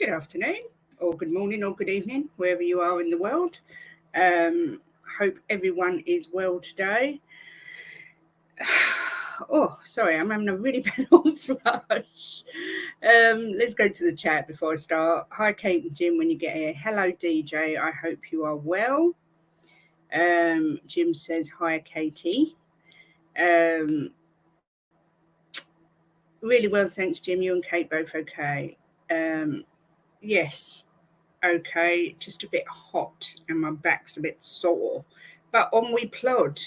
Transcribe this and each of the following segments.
good afternoon, or good morning, or good evening, wherever you are in the world. Hope everyone is well today. Oh, sorry, I'm having a really bad on flush. Let's go to the chat before I start. Hi, Kate and Jim, when you get here. Hello, DJ. I hope you are well. Jim says, hi, Katie. Really well, thanks, Jim. You and Kate both okay? Yes, okay. Just a bit hot and my back's a bit sore. But on we plod.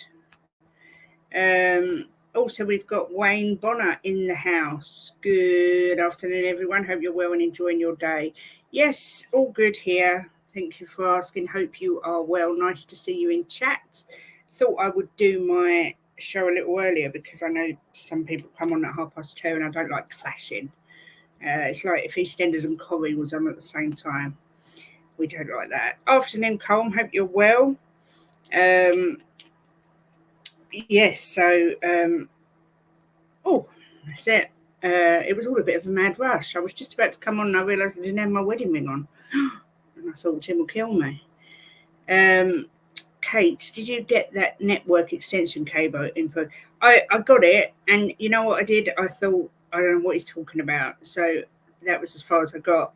Also, we've got Wayne Bonner in the house. Good afternoon, everyone. Hope you're well and enjoying your day. Yes, all good here. Thank you for asking. Hope you are well. Nice to see you in chat. Thought I would do my show a little earlier because I know some people come on at 2:30 and I don't like clashing. It's like if EastEnders and Corrie was on at the same time. We don't like that. Afternoon, Colm. Hope you're well. Yes, so, that's it. It was all a bit of a mad rush. I was just about to come on and I realised I didn't have my wedding ring on. And I thought Jim will kill me. Kate, did you get that network extension cable info? I got it, and you know what I did? I thought, I don't know what he's talking about. So that was as far as I got.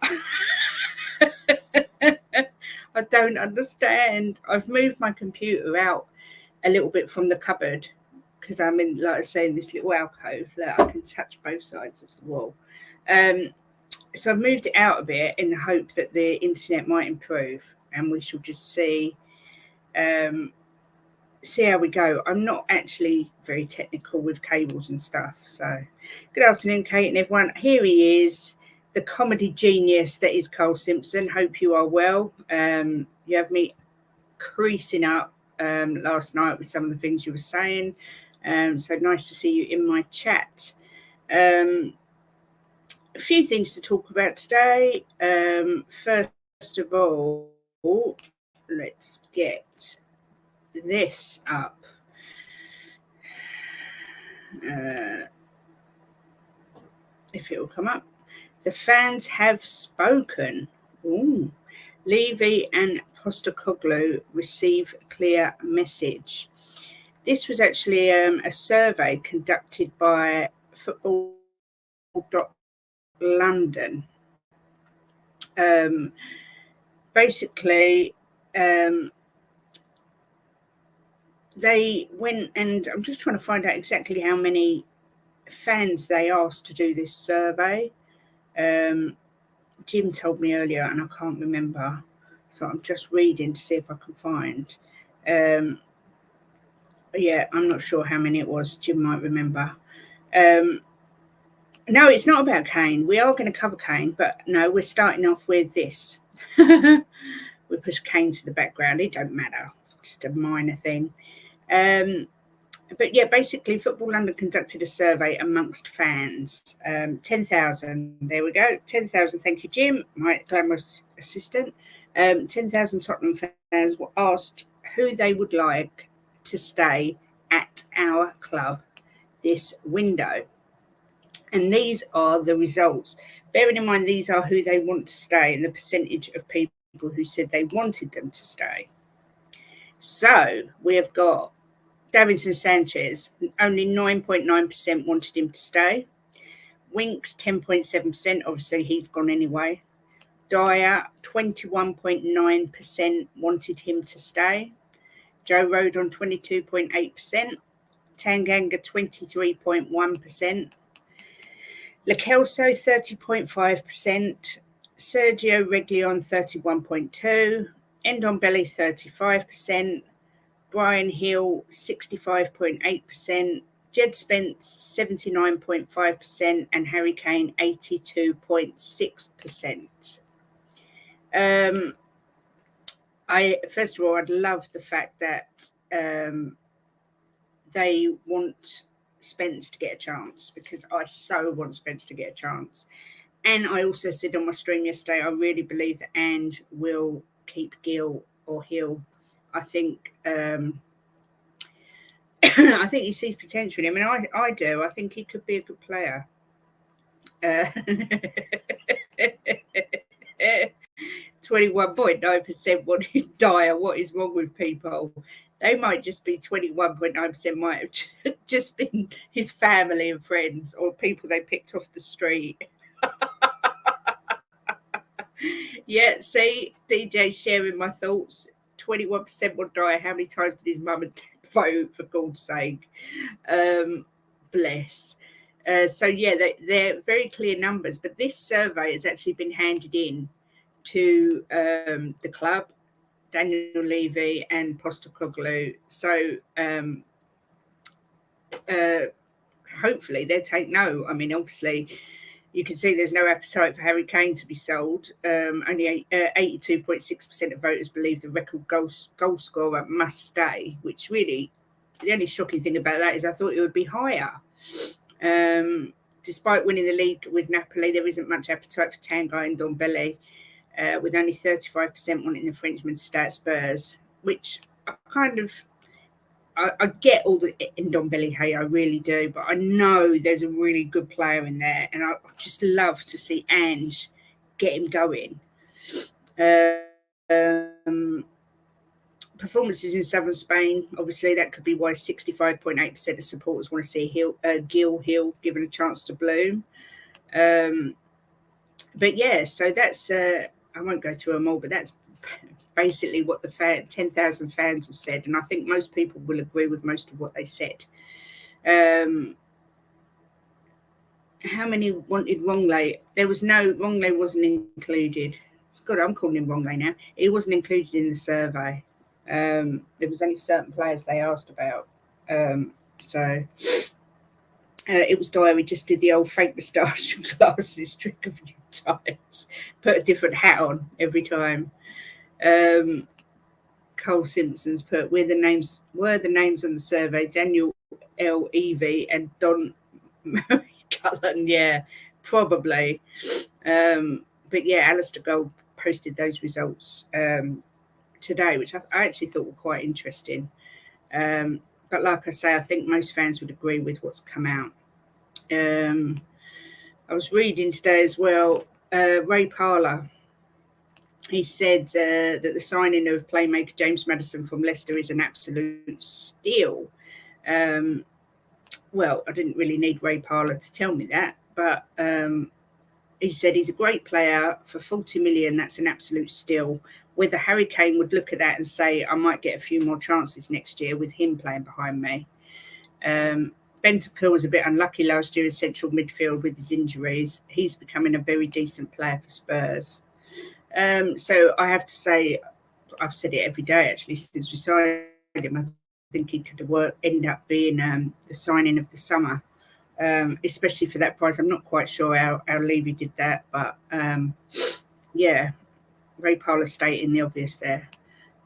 I don't understand. I've moved my computer out a little bit from the cupboard because I'm in, like I say, in this little alcove that I can touch both sides of the wall. So I've moved it out a bit in the hope that the internet might improve, and we shall just see how we go. I'm not actually very technical with cables and stuff. So good afternoon, Kate and everyone. Here he is, the comedy genius that is Carl Simpson. Hope you are well. You have me creasing up last night with some of the things you were saying. So nice to see you in my chat. A few things to talk about today. First of all, let's get this up. If it will come up. The fans have spoken. Ooh. Levy and Postecoglou receive clear message. This was actually a survey conducted by Football.London. Basically, they went, and I'm just trying to find out exactly how many fans they asked to do this survey. Jim told me earlier and I can't remember, so I'm just reading to see if I can find. Yeah, I'm not sure how many it was. Jim might remember. No, it's not about Kane. We are going to cover Kane, but no, we're starting off with this. We push Kane to the background. It don't matter. Just a minor thing. But yeah, basically, Football London conducted a survey amongst fans. 10,000. There we go. 10,000. Thank you, Jim, my glamorous assistant. 10,000 Tottenham fans were asked who they would like to stay at our club this window. And these are the results. Bearing in mind, these are who they want to stay and the percentage of people who said they wanted them to stay. So we have got Davinson Sanchez, only 9.9% wanted him to stay. Winks, 10.7%. Obviously, he's gone anyway. Dyer, 21.9% wanted him to stay. Joe Rodon, 22.8%. Tanganga, 23.1%. Lo Celso, 30.5%. Sergio Reguilon, 31.2%. Ndombele, 35%. Brian Hill, 65.8%. Jed Spence, 79.5%. And Harry Kane, 82.6%. First of all, I'd love the fact that they want Spence to get a chance, because I so want Spence to get a chance. And I also said on my stream yesterday, I really believe that Ange will keep Gill or Hill. I think I think he sees potential in him. I mean, I do. I think he could be a good player. 21.9% want to die. What is wrong with people? They might just be 21.9% might have just been his family and friends or people they picked off the street. Yeah, see, DJ sharing my thoughts. 21% will die. How many times did his mum and dad vote, for God's sake? Bless. So, yeah, they're very clear numbers. But this survey has actually been handed in to the club, Daniel Levy and Postecoglou. So, hopefully they'll take no. I mean, obviously, you can see there's no appetite for Harry Kane to be sold. Only 82.6% of voters believe the record goal scorer must stay, which really, the only shocking thing about that is I thought it would be higher. Despite winning the league with Napoli, there isn't much appetite for Tanguy and Ndombele, with only 35% wanting the Frenchman to stay at Spurs, which I get all the Ndombele hate, I really do, but I know there's a really good player in there, and I just love to see Ange get him going. Performances in southern Spain, obviously that could be why 65.8% of supporters want to see Gil Hill given a chance to bloom. But yeah, so that's I won't go through them all, but that's basically what the 10,000 fans have said, and I think most people will agree with most of what they said. How many wanted Rongley? There was no, Rongley wasn't included. God, I'm calling him Rongley now. He wasn't included in the survey. There was only certain players they asked about. It was Dyer. We just did the old fake moustache and glasses trick a few times. Put a different hat on every time. Cole Simpson's put were the names on the survey Daniel L. Evie and Don Cullen. Yeah, probably. But yeah, Alistair Gold posted those results today, which I actually thought were quite interesting. But like I say, I think most fans would agree with what's come out. I was reading today as well, Ray Parlour. He said that the signing of playmaker James Maddison from Leicester is an absolute steal. Well, I didn't really need Ray Parlour to tell me that, but he said he's a great player for 40 million. That's an absolute steal. Whether Harry Kane would look at that and say, I might get a few more chances next year with him playing behind me. Bentancur was a bit unlucky last year in central midfield with his injuries. He's becoming a very decent player for Spurs. So I have to say, I've said it every day actually since we signed him. I think he could end up being the signing of the summer, especially for that price. I'm not quite sure how Levy did that, but yeah, Ray Parlour stating the obvious there.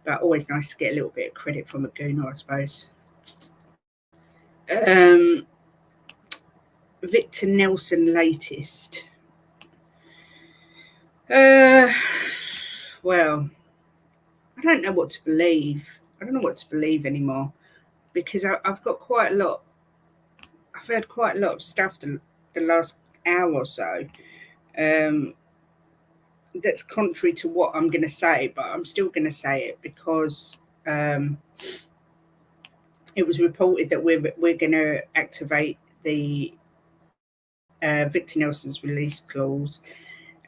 But always nice to get a little bit of credit from a gooner, I suppose. Victor Nelson latest. Well, I don't know what to believe. I don't know what to believe anymore because I've got quite a lot. I've heard quite a lot of stuff the last hour or so that's contrary to what I'm going to say, but I'm still going to say it because it was reported that we're going to activate the Victor Nelson's release clause.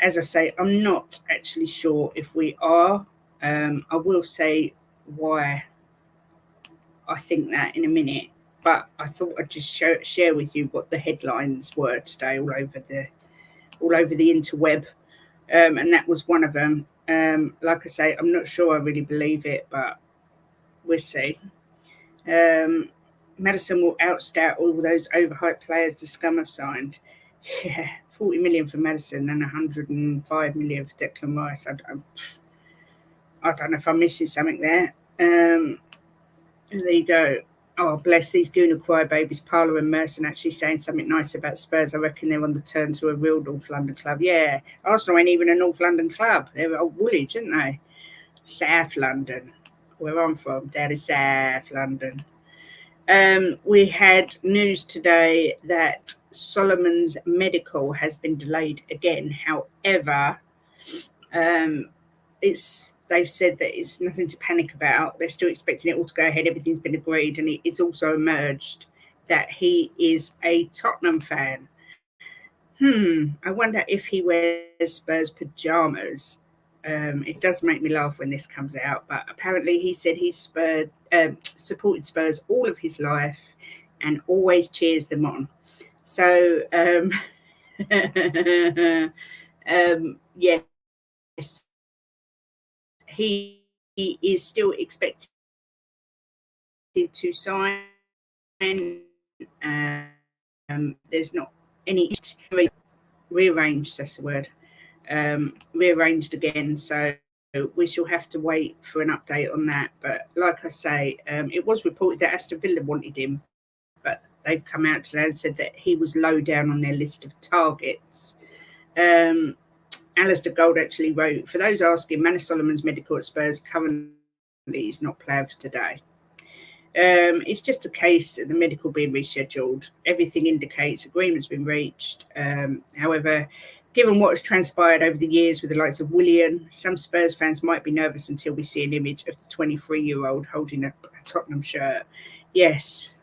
As I say, I'm not actually sure if we are. I will say why I think that in a minute, but I thought I'd just share with you what the headlines were today all over the interweb, and that was one of them. Like I say, I'm not sure I really believe it, but we'll see. Maddison will outstat all those overhyped players the scum have signed. Yeah, 40 million for Maddison and 105 million for Declan Rice. I don't know if I'm missing something there. There you go. Oh, bless these Gooner crybabies. Parlour and Merson actually saying something nice about Spurs. I reckon they're on the turn to a real North London club. Yeah, Arsenal ain't even a North London club. They're old Woolwich, aren't they? South London, where I'm from. That is South London. We had news today that Solomon's medical has been delayed again. However, They've said that it's nothing to panic about. They're still expecting it all to go ahead. Everything's been agreed, and it's also emerged that he is a Tottenham fan. I wonder if he wears Spurs pajamas. It does make me laugh when this comes out, but apparently he said he's supported Spurs all of his life and always cheers them on. So, yes, he is still expected to sign. There's not any rearranged, that's the word, rearranged again. So we shall have to wait for an update on that. But like I say, it was reported that Aston Villa wanted him, but they've come out today and said that he was low down on their list of targets. Alistair Gold actually wrote, for those asking, Manor Solomon's medical at Spurs currently is not planned for today. It's just a case of the medical being rescheduled. Everything indicates agreement's been reached. However, given what has transpired over the years with the likes of Willian, some Spurs fans might be nervous until we see an image of the 23-year-old holding a Tottenham shirt. Yes,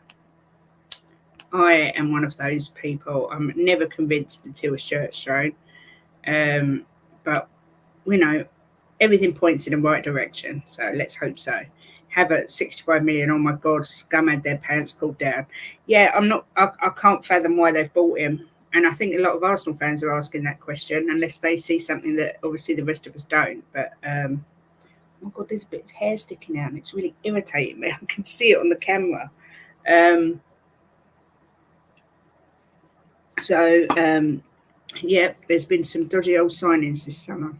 I am one of those people. I'm never convinced until a shirt's shown. But, everything points in the right direction. So let's hope so. Have at 65 million. Oh my God, scum had their pants pulled down. Yeah, I can't fathom why they've bought him. And I think a lot of Arsenal fans are asking that question, unless they see something that obviously the rest of us don't. But, oh my God, there's a bit of hair sticking out and it's really irritating me. I can see it on the camera. There's been some dodgy old signings this summer.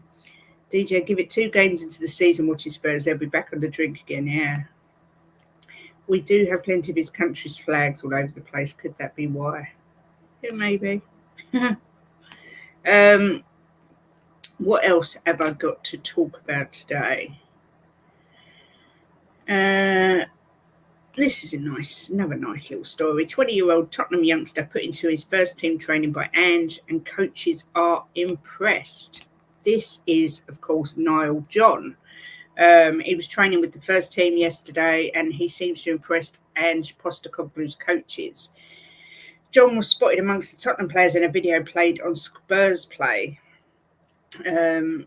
DJ, give it 2 games into the season watching Spurs, they'll be back on the drink again, yeah. We do have plenty of his country's flags all over the place. Could that be why? Yeah, maybe. What else have I got to talk about today? This is another nice little story. 20-year-old Tottenham youngster put into his first team training by Ange, and coaches are impressed. This is, of course, Niall John. He was training with the first team yesterday, and he seems to impress Ange Postecoglou's coaches. John was spotted amongst the Tottenham players in a video played on Spurs Play. And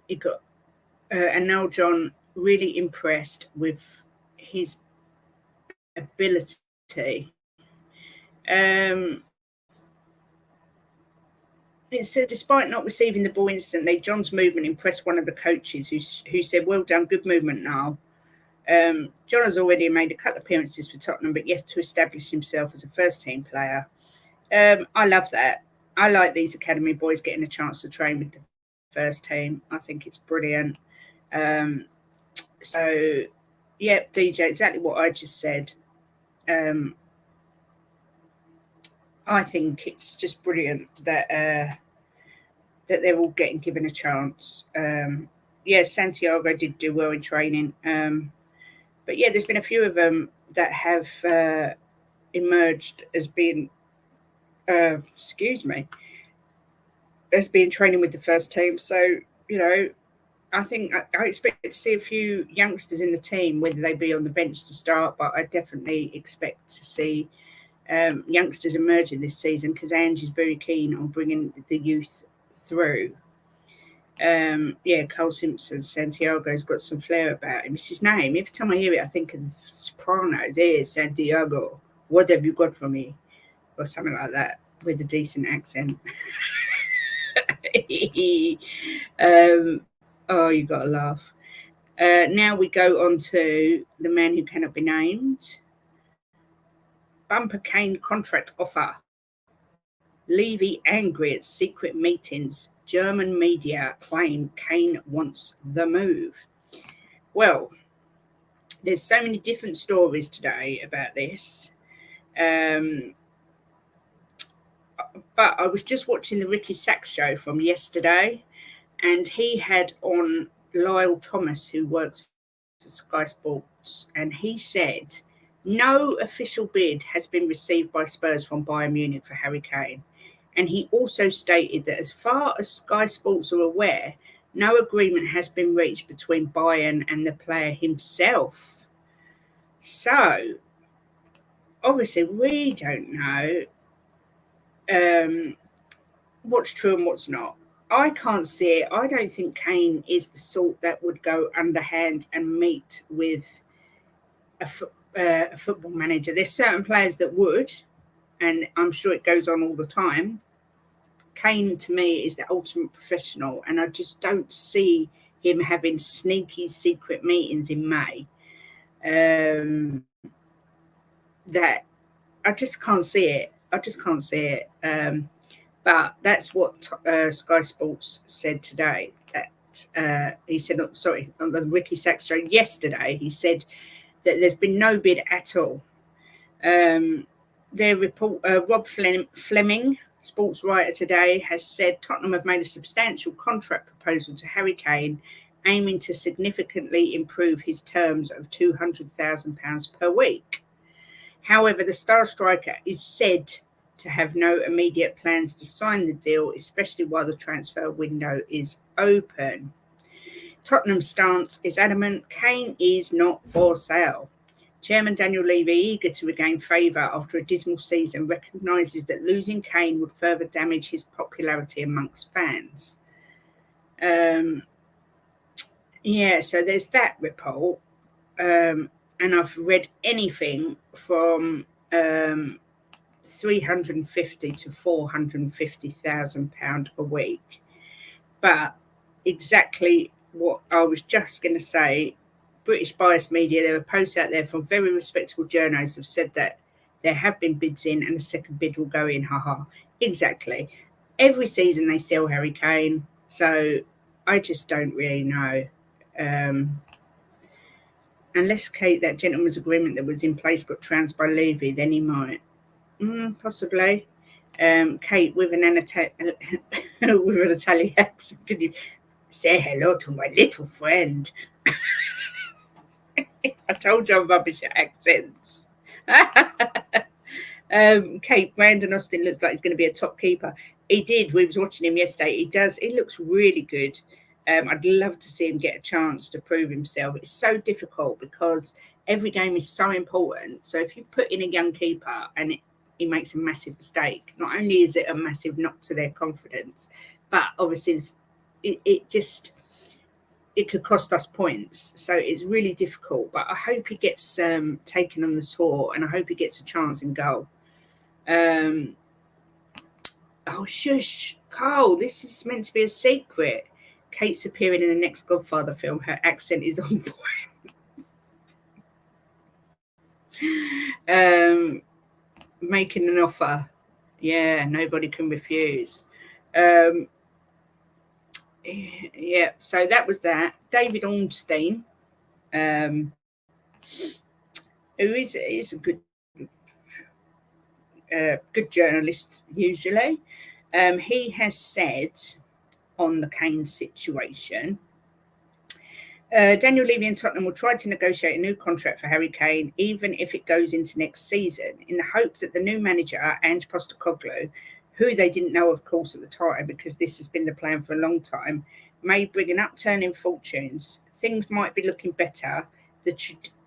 Niall John really impressed with his ability. It said, despite not receiving the ball instantly, John's movement impressed one of the coaches who said, well done, good movement now. John has already made a couple of appearances for Tottenham, but yet to establish himself as a first-team player. I love that. I like these academy boys getting a chance to train with the first team. I think it's brilliant. DJ, exactly what I just said. I think it's just brilliant that they're all getting given a chance. Santiago did do well in training. But there's been a few of them that have emerged as being, as being training with the first team. So, I think I expect to see a few youngsters in the team, whether they be on the bench to start, but I definitely expect to see youngsters emerging this season because Ange is very keen on bringing the youth through. Cole Simpson, Santiago's got some flair about him. It's his name. Every time I hear it, I think of the Sopranos. Hey, Santiago, what have you got for me? Or something like that with a decent accent. You got to laugh. Now we go on to the man who cannot be named. Bumper Kane contract offer. Levy angry at secret meetings. German media claim Kane wants the move. Well, there's so many different stories today about this. But I was just watching the Ricky Sachs show from yesterday, and he had on Lyle Thomas, who works for Sky Sports, and he said no official bid has been received by Spurs from Bayern Munich for Harry Kane. And he also stated that as far as Sky Sports are aware, No agreement has been reached between Bayern and the player himself. So, obviously, we don't know what's true and what's not. I can't see it. I don't think Kane is the sort that would go underhand and meet with a football manager. There's certain players that would, and I'm sure it goes on all the time. Kane to me is the ultimate professional, and I just don't see him having sneaky secret meetings in May. That I just can't see it. I just can't see it. But that's what Sky Sports said today. That he said, on the Ricky Sachs show yesterday, he said that there's been no bid at all. Their report, Rob Fleming, sports writer today, has said Tottenham have made a substantial contract proposal to Harry Kane, aiming to significantly improve his terms of £200,000 per week. However, the star striker is said to have no immediate plans to sign the deal, especially while the transfer window is open. Tottenham's stance is adamant: Kane is not for sale. Chairman Daniel Levy, eager to regain favour after a dismal season, recognises that losing Kane would further damage his popularity amongst fans. So there's that report. And I've read anything from 350 to £450,000 a week. But exactly what I was just going to say, British bias media, there are posts out there from very respectable journalists have said that there have been bids in and a second bid will go in. Haha. Exactly. Every season they sell Harry Kane. So I just don't really know. Unless, Kate, that gentleman's agreement that was in place got trounced by Levy, then he might. Possibly. Kate, with an Italian accent, could you say hello to my little friend? I told you I'm rubbish at accents. Kate, Brandon Austin looks like he's going to be a top keeper. He did. We was watching him yesterday. He does. He looks really good. I'd love to see him get a chance to prove himself. It's so difficult because every game is so important. So if you put in a young keeper and he makes a massive mistake, not only is it a massive knock to their confidence, but obviously it could cost us points. So it's really difficult. But I hope he gets taken on the tour, and I hope he gets a chance in goal. Oh, shush, Carl, this is meant to be a secret. Kate's appearing in the next Godfather film. Her accent is on point. Making an offer. Yeah, nobody can refuse. Yeah, so that was that. David Ornstein, who is a good journalist usually. He has said on the Kane situation, Daniel Levy and Tottenham will try to negotiate a new contract for Harry Kane, even if it goes into next season, in the hope that the new manager, Ange Postecoglou, who they didn't know, of course, at the time, because this has been the plan for a long time, may bring an upturn in fortunes. Things might be looking better. The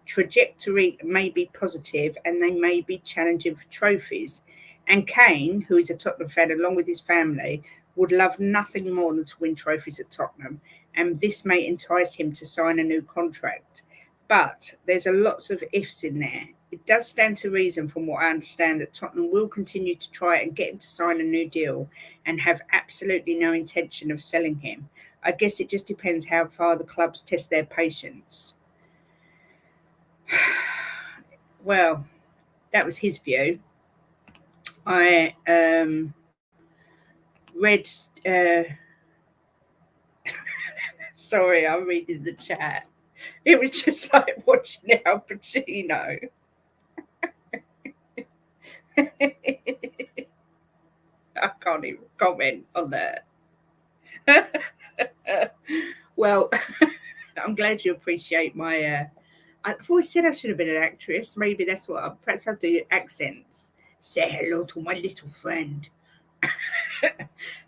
trajectory may be positive, and they may be challenging for trophies. And Kane, who is a Tottenham fan along with his family, would love nothing more than to win trophies at Tottenham, and this may entice him to sign a new contract. But there's a lots of ifs in there. It does stand to reason, from what I understand, that Tottenham will continue to try and get him to sign a new deal and have absolutely no intention of selling him. I guess it just depends how far the clubs test their patience. Well, that was his view. I read... Sorry, I'm reading the chat. It was just like watching Al Pacino. I can't even comment on that. Well, I'm glad you appreciate my... I've always said I should have been an actress. Maybe that's what perhaps I'll do accents. Say hello to my little friend.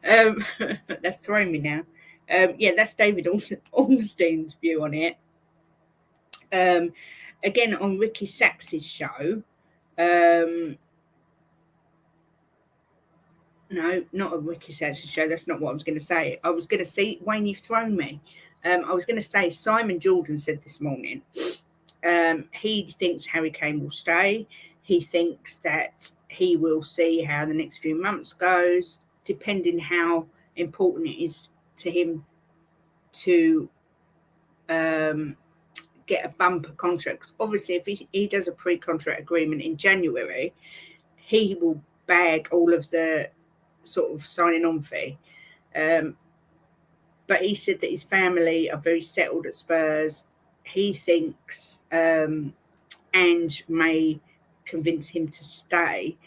That's throwing me now. Yeah, that's David Ornstein's view on it. Again, on Ricky Sachs's show, no, not a Ricky Sachs's show. That's not what I was going to say. I was going to say, Wayne, you've thrown me. I was going to say Simon Jordan said this morning he thinks Harry Kane will stay. He thinks that he will see how the next few months goes, depending how important it is to him to get a bumper contract. 'Cause obviously, if he does a pre-contract agreement in January, he will bag all of the sort of signing on fee. But he said that his family are very settled at Spurs. He thinks Ange may convince him to stay.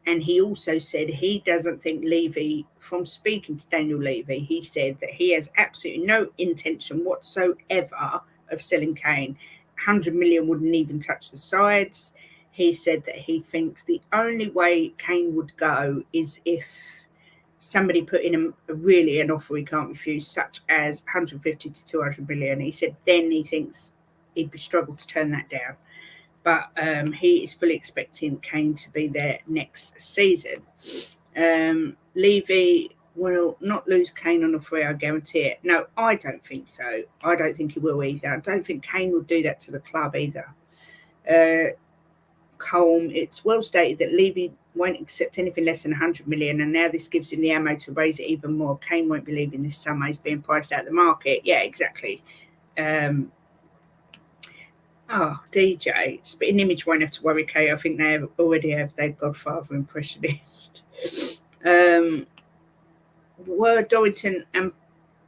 And he also said he doesn't think Levy, from speaking to Daniel Levy, he said that he has absolutely no intention whatsoever of selling Kane. 100 million wouldn't even touch the sides. He said that he thinks the only way Kane would go is if somebody put in really an offer he can't refuse, such as 150 to 200 million. He said then he thinks he'd be struggled to turn that down. But he is fully expecting Kane to be there next season. Levy will not lose Kane on a free, I guarantee it. No, I don't think so. I don't think he will either. I don't think Kane will do that to the club either. Colm, it's well stated that Levy won't accept anything less than 100 million, and now this gives him the ammo to raise it even more. Kane won't be leaving this summer. He's being priced out of the market. Yeah, exactly. DJ, Spitting Image won't have to worry, Kate. I think they already have their Godfather impressionist. Were Dorrington and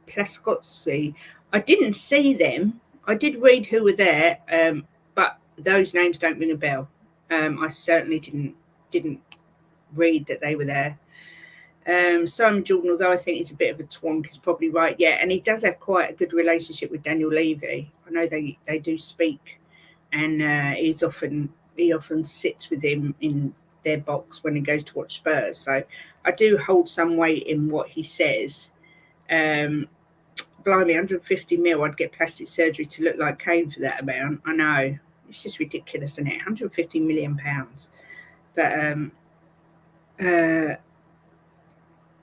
Plascozzi. I didn't see them. I did read who were there, but those names don't ring a bell. I certainly didn't read that they were there. Simon Jordan, although I think he's a bit of a twonk, is probably right. Yeah, and he does have quite a good relationship with Daniel Levy. I know they do speak, and he often sits with him in their box when he goes to watch Spurs. So I do hold some weight in what he says. Blimey, 150 mil, I'd get plastic surgery to look like Kane for that amount. I know. It's just ridiculous, isn't it? 150 million pounds. But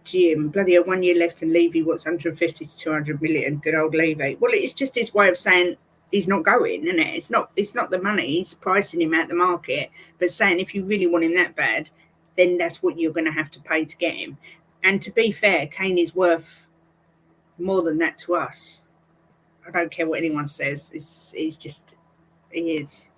Jim, bloody 1 year left and Levy wants 150 to 200 million. Good old Levy. Well, it's just his way of saying he's not going, isn't it? It's not the money. He's pricing him out the market, but saying if you really want him that bad, then that's what you're going to have to pay to get him. And to be fair, Kane is worth more than that to us. I don't care what anyone says. He is.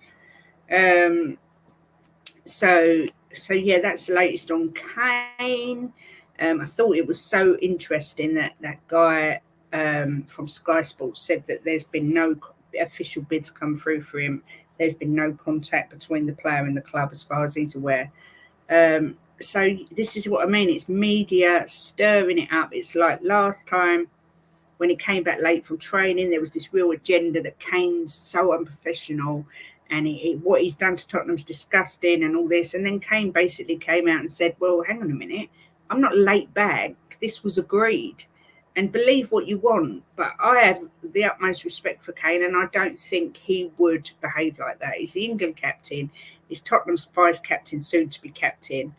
So yeah, that's the latest on Kane. I thought it was so interesting that guy from Sky Sports said that there's been no official bids come through for him. There's been no contact between the player and the club as far as he's aware. So this is what I mean. It's media stirring it up. It's like last time when he came back late from training, there was this real agenda that Kane's so unprofessional and what he's done to Tottenham's disgusting and all this. And then Kane basically came out and said, well, hang on a minute. I'm not late back. This was agreed. And believe what you want. But I have the utmost respect for Kane, and I don't think he would behave like that. He's the England captain. He's Tottenham's vice captain, soon to be captain.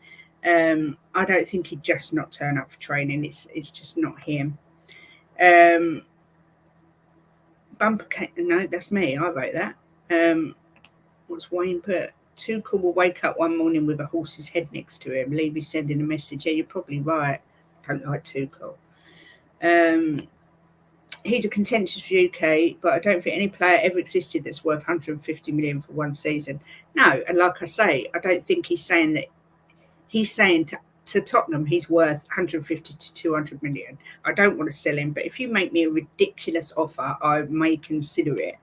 I don't think he'd just not turn up for training. It's just not him. Bumper Kane, no, that's me. I wrote that. What's Wayne put? Tuchel will wake up one morning with a horse's head next to him. Levy sending a message. Yeah, you're probably right. I don't like Tuchel. He's a contentious view, Kate, but I don't think any player ever existed that's worth 150 million for one season. No, and like I say, I don't think he's saying that. He's saying to Tottenham he's worth 150 to 200 million. I don't want to sell him, but if you make me a ridiculous offer, I may consider it.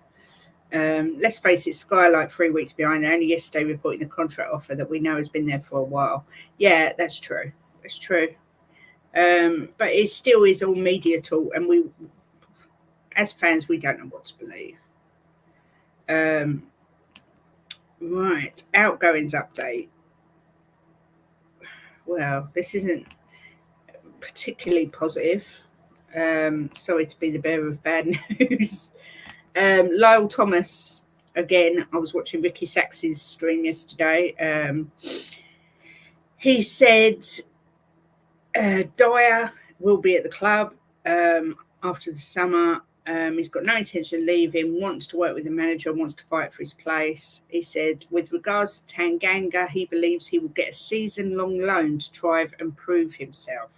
Let's face it, Sky like 3 weeks behind. Only yesterday reporting the contract offer that we know has been there for a while. Yeah, that's true. That's true. But it still is all media talk, and we, as fans, we don't know what to believe. Right, outgoings update. Well, this isn't particularly positive. Sorry to be the bearer of bad news. Lyle Thomas, again, I was watching Ricky Sachs's stream yesterday. He said Dyer will be at the club after the summer. He's got no intention of leaving, wants to work with the manager, wants to fight for his place. He said, with regards to Tanganga, he believes he will get a season-long loan to try and prove himself.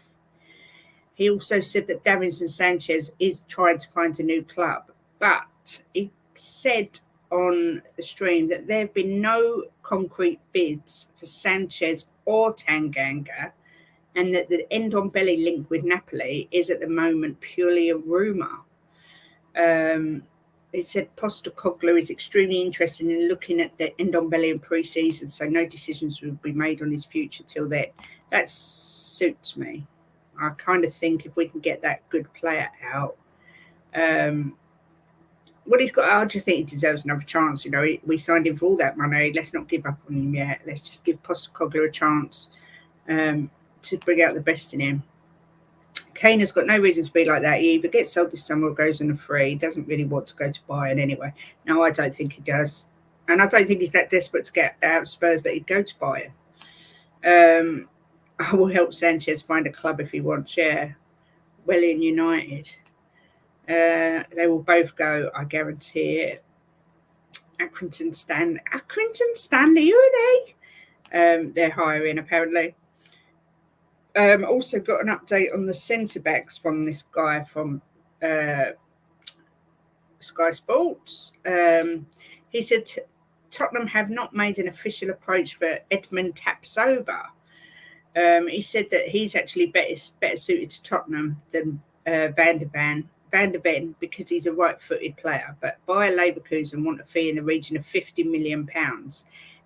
He also said that Davinson Sanchez is trying to find a new club, but he said on the stream that there have been no concrete bids for Sanchez or Tanganga, and that the Ndombele link with Napoli is at the moment purely a rumour. It said Postecoglou is extremely interested in looking at the Ndombele in pre-season, so no decisions will be made on his future till then. That suits me. I kind of think if we can get that good player out, what he's got, I just think he deserves another chance. You know, we signed him for all that money. Let's not give up on him yet. Let's just give Postecoglou a chance to bring out the best in him. Kane has got no reason to be like that. He either gets sold this summer or goes on a free. He doesn't really want to go to Bayern anyway. No, I don't think he does. And I don't think he's that desperate to get out of Spurs that he'd go to Bayern. I will help Sanchez find a club if he wants, yeah. Welling United. They will both go, I guarantee it. Accrington Stanley, who are they? They're hiring, apparently. Also got an update on the centre-backs from this guy from Sky Sports. He said Tottenham have not made an official approach for Edmund Tapsoba. He said that he's actually better suited to Tottenham than Van der Ven because he's a right-footed player. But Bayer Leverkusen want a fee in the region of £50 million.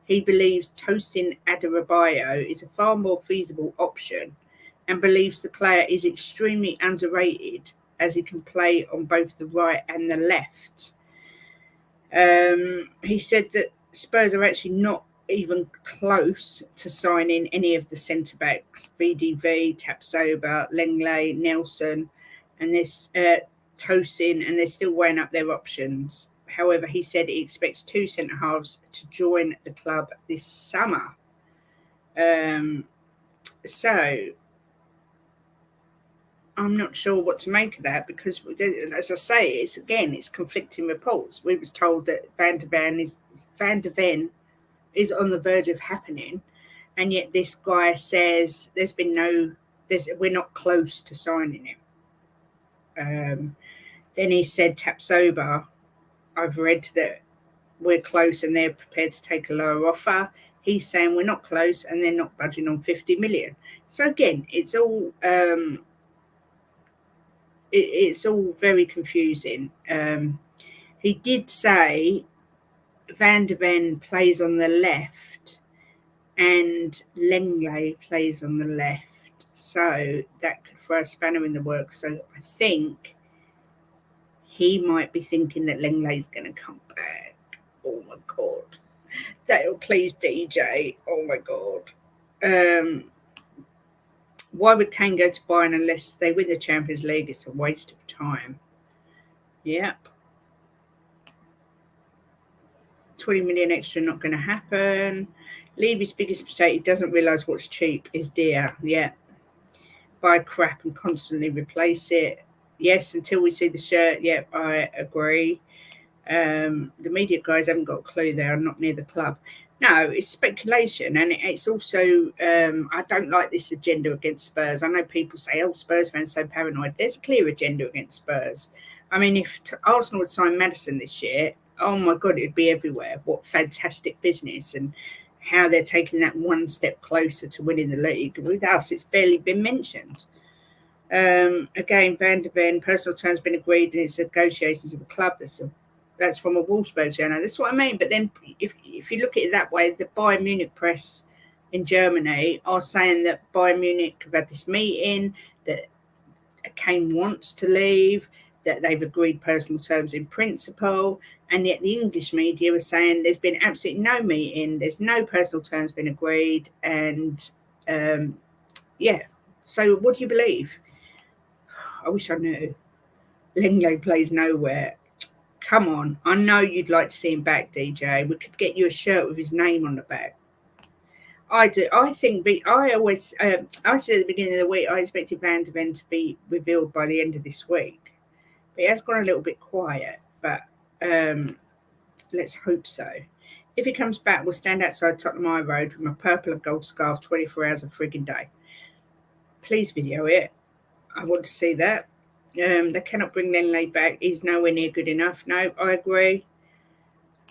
He believes Tosin Adarabioyo is a far more feasible option and believes the player is extremely underrated as he can play on both the right and the left. He said that Spurs are actually not even close to signing any of the centre-backs, VDV, Tapsoba, Lenglet, Nelson, and this Tosin, and they're still weighing up their options. However, he said he expects two centre-halves to join the club this summer. So I'm not sure what to make of that because, as I say, it's conflicting reports. We was told that Van der Ven is on the verge of happening, and yet this guy says we're not close to signing him. Then he said Tapsoba, I've read that we're close and they're prepared to take a lower offer. He's saying we're not close and they're not budging on 50 million. So again, it's all very confusing. He did say Van der Ven plays on the left and Lenglet plays on the left. So that could throw a spanner in the works. So I think he might be thinking that Lenglet's going to come back. Oh, my God. That'll please DJ. Oh, my God. Why would Kane go to Bayern unless they win the Champions League? It's a waste of time. Yep. 20 million extra not going to happen. Levy's biggest mistake, he doesn't realise what's cheap is dear. Yeah. Buy crap and constantly replace it. Yes, until we see the shirt. Yep, I agree. The media guys haven't got a clue. They are not near the club. No, it's speculation, and it's also I don't like this agenda against Spurs. I know people say, oh, Spurs fans are so paranoid. There's a clear agenda against Spurs. I mean, if Arsenal would sign Maddison this year, oh my God, it'd be everywhere. What fantastic business, and how they're taking that one step closer to winning the league. With us, it's barely been mentioned. Again, Van der Ven, personal terms been agreed in its negotiations of the club. That's from a Wolfsburg journal. That's what I mean. But then if you look at it that way, the Bayern Munich press in Germany are saying that Bayern Munich have had this meeting, that Kane wants to leave, that they've agreed personal terms in principle, and yet the English media are saying there's been absolutely no meeting, there's no personal terms been agreed, and yeah. So what do you believe? I wish I knew. Lenglet plays nowhere. Come on, I know you'd like to see him back, DJ. We could get you a shirt with his name on the back. I do. I think. I always. I said at the beginning of the week I expected Van de Ven to be revealed by the end of this week, but he has gone a little bit quiet. But let's hope so. If he comes back, we'll stand outside Tottenham High Road with my purple and gold scarf 24 hours a frigging day. Please video it. I want to see that. They cannot bring Lenglet back. He's nowhere near good enough. No, I agree.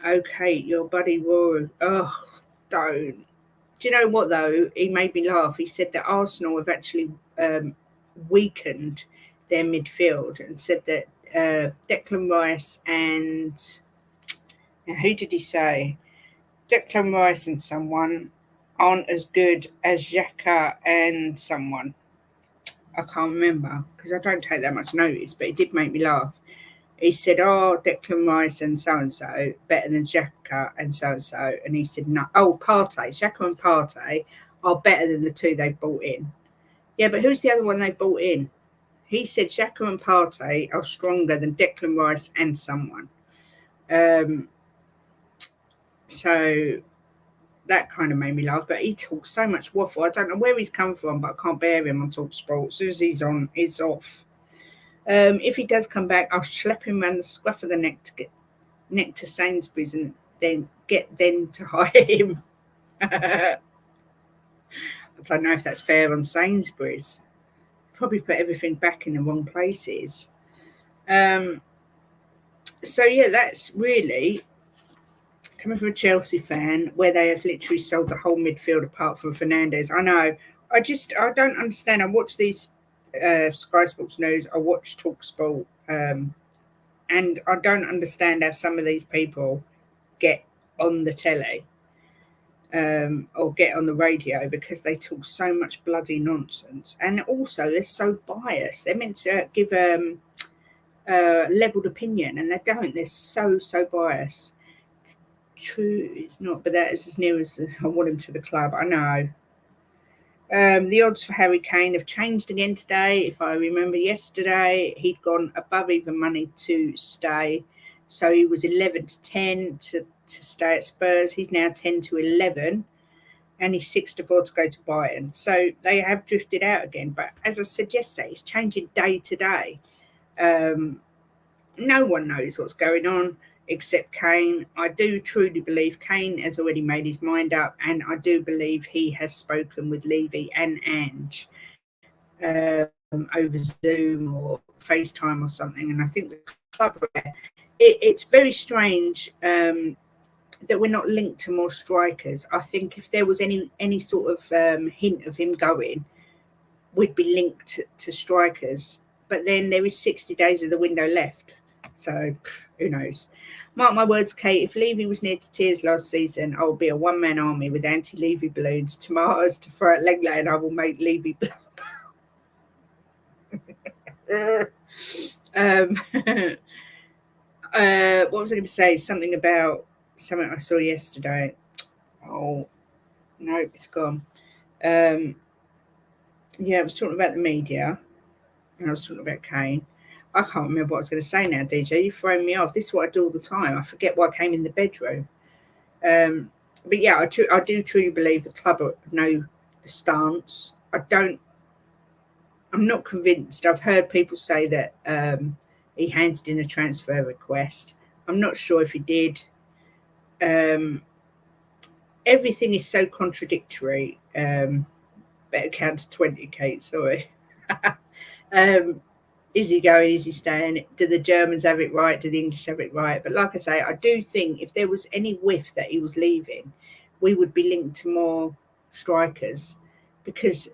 Okay, your buddy Rory. Oh, don't. Do you know what, though? He made me laugh. He said that Arsenal have actually weakened their midfield and said that Declan Rice and who did he say? Declan Rice and someone aren't as good as Xhaka and someone. I can't remember because I don't take that much notice, but it did make me laugh. He said, "Oh, Declan Rice and so better than Xhaka and so," and he said, "No, oh, Partey, Xhaka and Partey are better than the two they brought in." Yeah, but who's the other one they brought in? He said Xhaka and Partey are stronger than Declan Rice and someone. So that kind of made me laugh. But he talks so much waffle. I don't know where he's come from, but I can't bear him on TalkSport. As soon as he's on, it's off. If he does come back, I'll slap him around the scruff of the neck to get neck to Sainsbury's and then get them to hire him. I don't know if that's fair on Sainsbury's. Probably put everything back in the wrong places. So yeah, that's really coming from a Chelsea fan where they have literally sold the whole midfield apart from Fernandes. I know. I don't understand. I watch these Sky Sports News. I watch TalkSport. And I don't understand how some of these people get on the telly or get on the radio because they talk so much bloody nonsense. And also, they're so biased. They're meant to give a levelled opinion, and they don't. They're so biased. True, it's not, but that is as near as I want him to the club. I know. The odds for Harry Kane have changed again today. If I remember yesterday, he'd gone above even money to stay. So he was 11 to 10 to stay at Spurs. He's now 10 to 11 and he's 6 to 4 to go to Bayern. So they have drifted out again. But as I said yesterday, it's changing day to day. No one knows what's going on except Kane. I do truly believe Kane has already made his mind up, and I do believe he has spoken with Levy and Ange over Zoom or FaceTime or something. And I think the club, it's very strange that we're not linked to more strikers. I think if there was any sort of hint of him going, we'd be linked to strikers. But then there is 60 days of the window left. So who knows? Mark my words, Kate, if Levy was near to tears last season, I will be a one-man army with anti-Levy balloons, tomatoes to throw at Lenglet, and I will make Levy blow up. What was I going to say? Something about something I saw yesterday. Oh, no, it's gone. Yeah, I was talking about the media, and I was talking about Kane. I can't remember what I was going to say now, DJ. You've thrown me off. This is what I do all the time. I forget why I came in the bedroom. But yeah, I do truly believe the club know the stance. I'm not convinced. I've heard people say that he handed in a transfer request. I'm not sure if he did. Everything is so contradictory. Better count to 20, Kate, sorry. Is he going? Is he staying? Do the Germans have it right? Do the English have it right? But like I say, I do think if there was any whiff that he was leaving, we would be linked to more strikers because,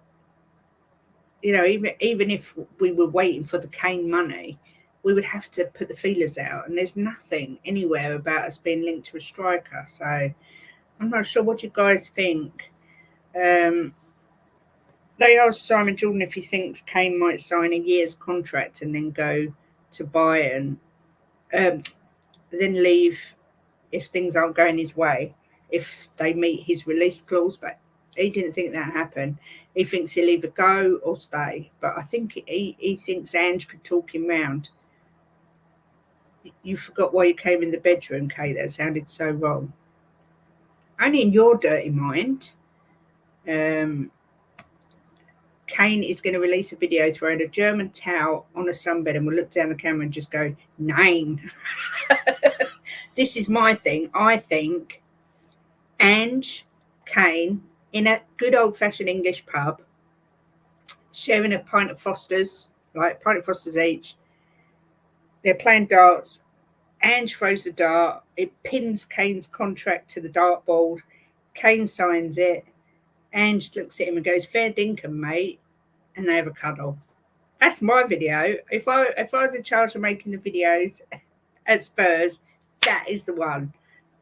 you know, even if we were waiting for the Kane money, we would have to put the feelers out. And there's nothing anywhere about us being linked to a striker. So I'm not sure what you guys think. They asked Simon Jordan if he thinks Kane might sign a year's contract and then go to Bayern, then leave if things aren't going his way, if they meet his release clause. But He didn't think that happened. He thinks he'll either go or stay. But I think he thinks Ange could talk him round. You forgot why you came in the bedroom, Kate. That sounded so wrong. Only in your dirty mind. Kane is going to release a video throwing a German towel on a sunbed and will look down the camera and just go, nine. This is my thing. I think Ange, Kane, in a good old-fashioned English pub, sharing a pint of Foster's, like a pint of Foster's each. They're playing darts. Ange throws the dart. It pins Kane's contract to the dartboard. Kane signs it. Ange looks at him and goes, fair dinkum, mate. And they have a cuddle. That's my video. If I was in charge of making the videos at Spurs, that is the one.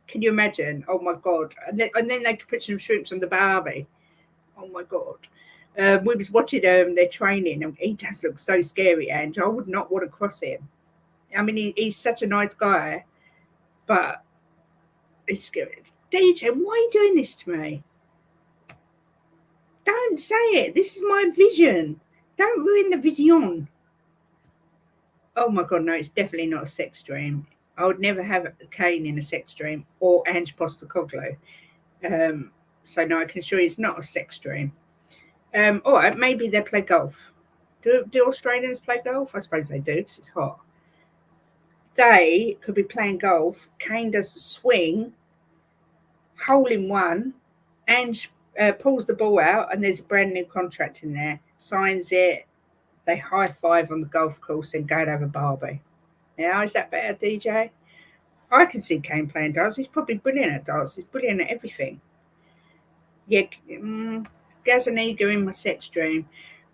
Can you imagine? Oh my God. And then they could put some shrimps on the barbie. Oh my God. We was watching their training, and he does look so scary, Ange. I would not want to cross him. I mean, he's such a nice guy, but he's scary. DJ, why are you doing this to me? Don't say it. This is my vision. Don't ruin the vision. Oh my God, no, it's definitely not a sex dream. I would never have Kane in a sex dream or Ange Postecoglou. So no, I can assure you it's not a sex dream. All right, maybe they play golf. Do Australians play golf? I suppose they do because it's hot. They could be playing golf. Kane does the swing, hole in one. Ange pulls the ball out, and there's a brand new contract in there. Signs it. They high five on the golf course and go and have a barbie. Now, is that better, DJ? I can see Kane playing darts. He's probably brilliant at darts. He's brilliant at everything. Yeah, Gazaniga in my sex dream.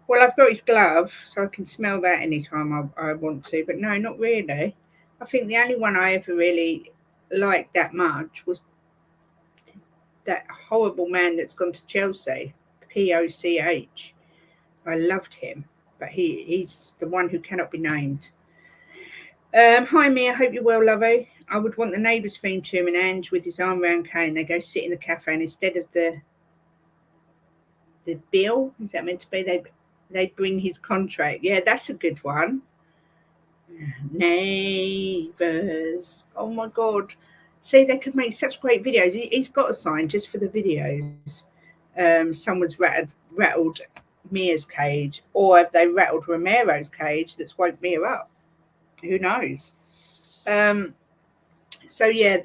Well, I've got his glove, so I can smell that anytime I want to. But no, not really. I think the only one I ever really liked that much was that horrible man that's gone to Chelsea, Poch. I loved him, but he's the one who cannot be named. Hi, Mia. Hope you're well, lovey. I would want the Neighbours theme tune and Ange with his arm around Kane. They go sit in the cafe, and instead of the bill, is that meant to be? They bring his contract. Yeah, that's a good one. Neighbours. Oh my God. See, they could make such great videos. He's got a sign just for the videos. Someone's rattled Mia's cage, or have they rattled Romero's cage that's woke Mia up? Who knows? So yeah,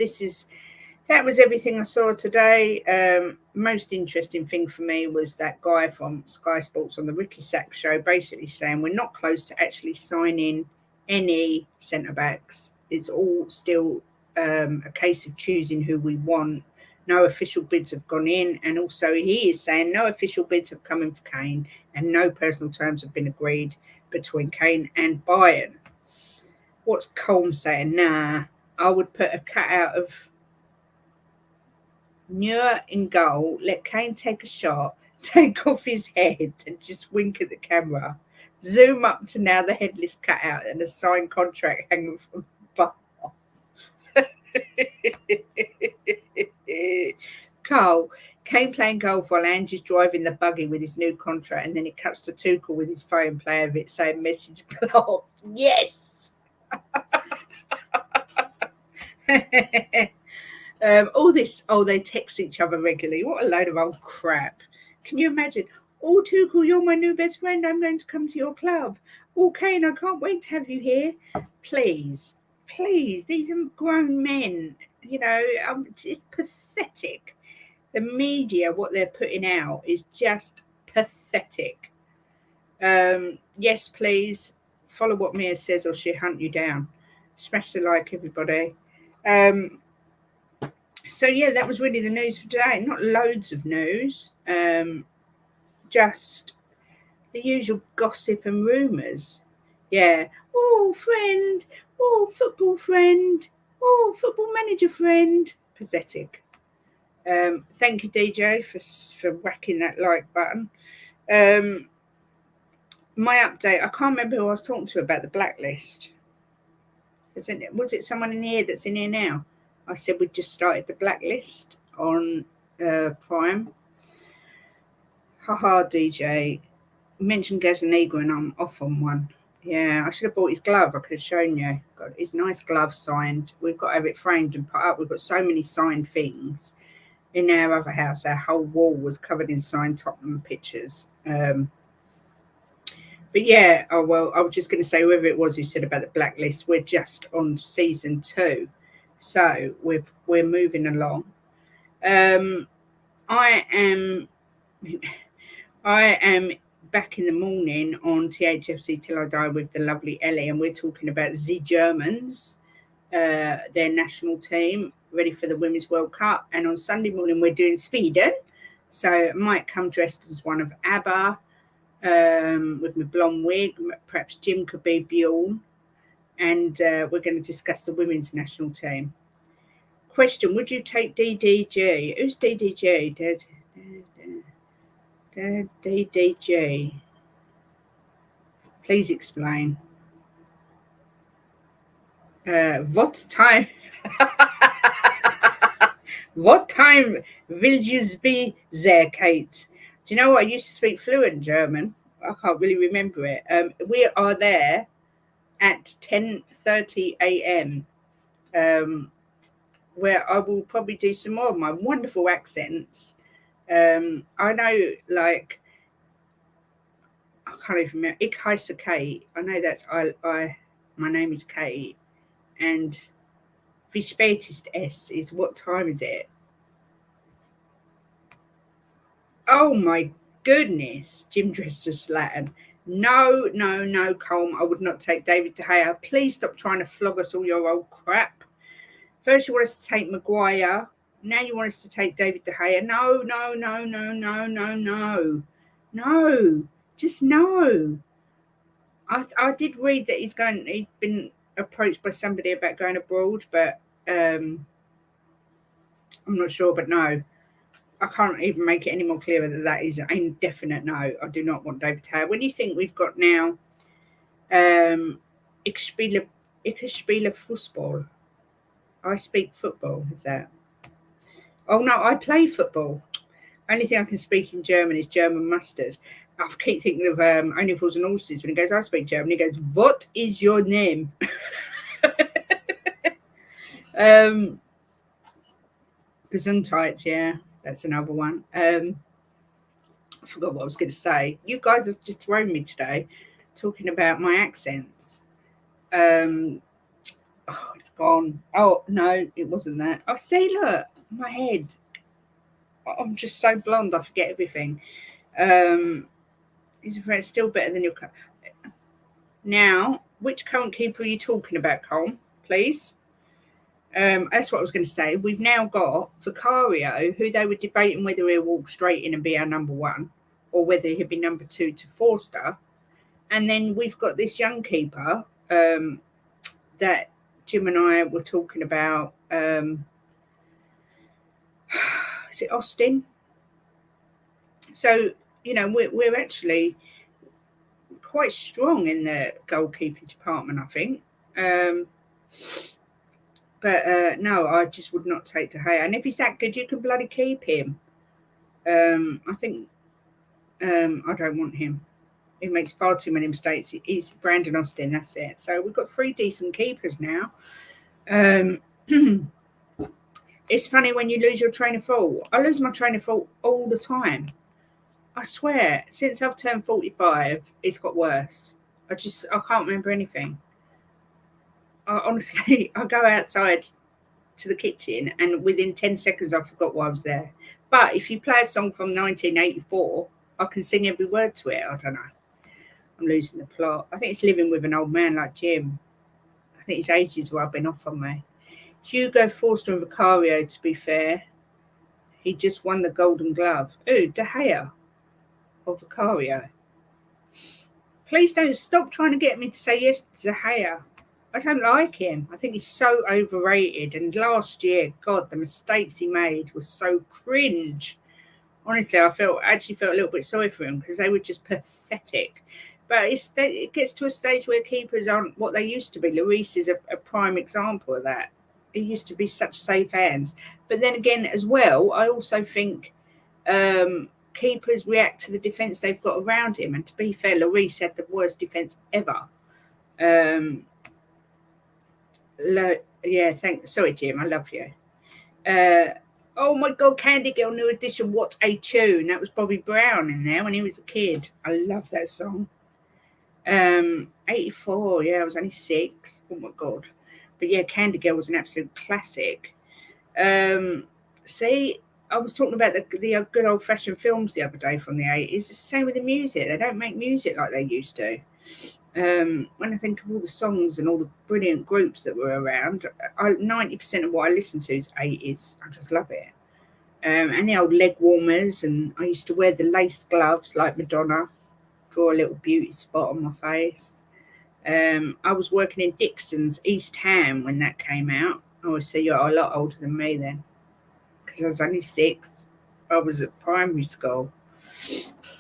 that was everything I saw today. Most interesting thing for me was that guy from Sky Sports on the Ricky Sachs show basically saying we're not close to actually signing any centre backs. It's all still a case of choosing who we want. No official bids have gone in, and also he is saying no official bids have come in for Kane, and no personal terms have been agreed between Kane and Bayern. What's Colm saying? Nah, I would put a cutout of Muir in goal, let Kane take a shot, take off his head, and just wink at the camera. Zoom up to now the headless cutout and a signed contract hanging from the bar. Carl, Kane playing golf while Ange is driving the buggy with his new contract, and then it cuts to Tuchel with his phone playing of it saying message blocked. Yes! All this, they text each other regularly. What a load of old crap. Can you imagine? Oh, Tuchel, you're my new best friend. I'm going to come to your club. Oh, Kane, I can't wait to have you here. Please, these are grown men. You know, it's pathetic. The media, what they're putting out is just pathetic. Yes, please, follow what Mia says or she'll hunt you down. Smash the like, everybody. So yeah, that was really the news for today. Not loads of news, just the usual gossip and rumours. Yeah. Oh, friend. Oh, football friend. Oh, football manager friend. Pathetic. Thank you, DJ, for whacking that like button. My update. I can't remember who I was talking to about the blacklist. Was it someone in here that's in here now? I said we just started the blacklist on Prime. Haha, DJ. Mentioned Gazaniga and I'm off on one. Yeah, I should have bought his glove. I could have shown you. Got his nice glove signed. We've got to have it framed and put up. We've got so many signed things in our other house. Our whole wall was covered in signed Tottenham pictures. But yeah, oh well, I was just going to say, whoever it was who said about the blacklist, we're just on season 2, so we're moving along. I am back in the morning on THFC Till I Die with the lovely Ellie, and we're talking about the Germans, their national team, ready for the Women's World Cup. And on Sunday morning, we're doing Sweden. So I might come dressed as one of ABBA with my blonde wig. Perhaps Jim could be Bjorn. And we're going to discuss the women's national team. Question, would you take DDG? Who's DDG? DDG. Please explain. What time? What time will you be there, Kate? Do you know what? I used to speak fluent German. I can't really remember it. We are there at 10:30 a.m. Where I will probably do some more of my wonderful accents. I know, like, I can't even remember. Ich heiße Kate. I know that's I. My name is Kate, and wie spät ist es? Is what time is it? Oh my goodness, Jim dressed as Slattern. No, Colm, I would not take David De Gea. Please stop trying to flog us all your old crap. First you want us to take Maguire. Now you want us to take David De Gea. No. No. Just no. I did read that he's been approached by somebody about going abroad, but I'm not sure, but no. I can't even make it any more clearer that is an indefinite no. I do not want David De Gea. When you think we've got now, ich spiele Fußball. I speak football, is that? Oh no, I play football. Only thing I can speak in German is German mustard. I keep thinking of Only Fools and Horses when he goes, I speak German. He goes, what is your name? Gesundheit, yeah, that's another one. I forgot what I was going to say. You guys have just thrown me today talking about my accents. Oh, it's gone. Oh, no, it wasn't that. Oh, see, look, my head. I'm just so blonde, I forget everything. Is it still better than your... Now, which current keeper are you talking about, Colm, please? That's what I was going to say. We've now got Vicario, who they were debating whether he'll walk straight in and be our number 1 or whether he'll be number 2 to Forster. And then we've got this young keeper that Jim and I were talking about. Is it Austin? So, we're actually quite strong in the goalkeeping department, I think. But no, I just would not take De Gea. And if he's that good, you can bloody keep him. I think I don't want him. He makes far too many mistakes. He's Brandon Austin, that's it. So we've got 3 decent keepers now. It's funny when you lose your train of thought. I lose my train of thought all the time. I swear, since I've turned 45, it's got worse. I can't remember anything. Honestly, I go outside to the kitchen and within 10 seconds I forgot why I was there. But if you play a song from 1984, I can sing every word to it. I don't know. I'm losing the plot. I think it's living with an old man like Jim. I think it's ages rubbing off on me. Hugo, Forster and Vicario, to be fair. He just won the Golden Glove. Ooh, De Gea or Vicario. Please don't stop trying to get me to say yes to De Gea. I don't like him. I think he's so overrated. And last year, God, the mistakes he made was so cringe. Honestly, I actually felt a little bit sorry for him because they were just pathetic. But it gets to a stage where keepers aren't what they used to be. Lloris is a prime example of that. He used to be such safe hands. But then again, as well, I also think keepers react to the defence they've got around him. And to be fair, Lloris had the worst defence ever. Yeah, thanks. Sorry, Jim, I love you. Oh my God, Candy Girl New Edition, what a tune. That was Bobby Brown in there when he was a kid. I love that song. 84, yeah, I was only 6. Oh my God. But yeah, Candy Girl was an absolute classic. See, I was talking about the good old-fashioned films the other day from the 80s. It's the same with the music. They don't make music like they used to. When I think of all the songs and all the brilliant groups that were around, 90% of what I listen to is 80s. I just love it. And the old leg warmers, and I used to wear the lace gloves like Madonna, draw a little beauty spot on my face. I was working in Dixon's East Ham when that came out. Oh, so you're a lot older than me then, because I was only 6. I was at primary school.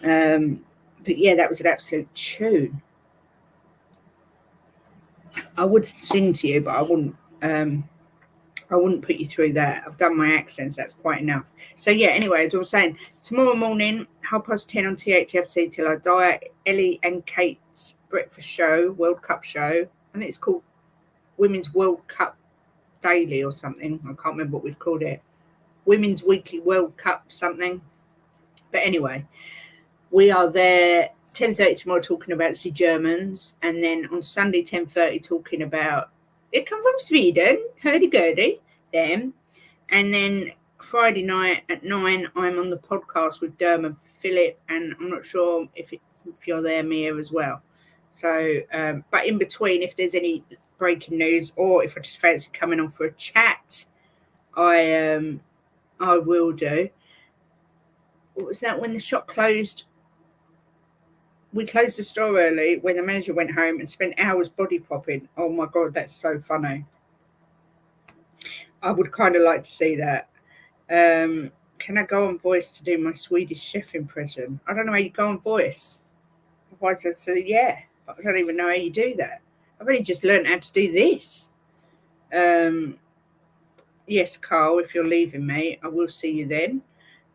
But yeah, that was an absolute tune. I would sing to you, but I wouldn't put you through that. I've done my accents. That's quite enough. So yeah. Anyway, as I was saying, tomorrow morning, 10:30 on THFC till I die. Ellie and Kate's breakfast show, World Cup show. I think it's called Women's World Cup Daily or something. I can't remember what we've called it. Women's Weekly World Cup something. But anyway, we are there 10:30 tomorrow talking about the Germans, and then on Sunday 10:30 talking about they come from Sweden, hurdy-gurdy, them. And then Friday night at 9, I'm on the podcast with Dermot Phillip, and I'm not sure if you're there, Mia, as well. So, but in between, if there's any breaking news, or if I just fancy coming on for a chat, I will do. What was that when the shop closed? We closed the store early when the manager went home and spent hours body popping. Oh my God, that's so funny. I would kind of like to see that. Can I go on voice to do my Swedish chef impression? I don't know how you go on voice. Otherwise I'd say yeah, but I don't even know how you do that. I've only just learned how to do this. Yes, Carl, if you're leaving me, I will see you then.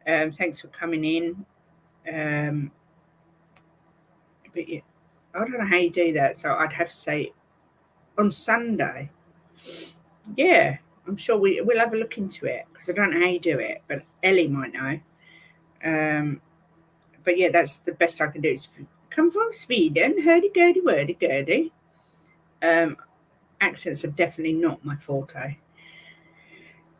Thanks for coming in. But yeah, I don't know how you do that, so I'd have to say on Sunday. Yeah, I'm sure we'll have a look into it because I don't know how you do it, but Ellie might know. But yeah, that's the best I can do. Is come from Sweden, hurdy-gurdy, wordy-gurdy. Accents are definitely not my forte.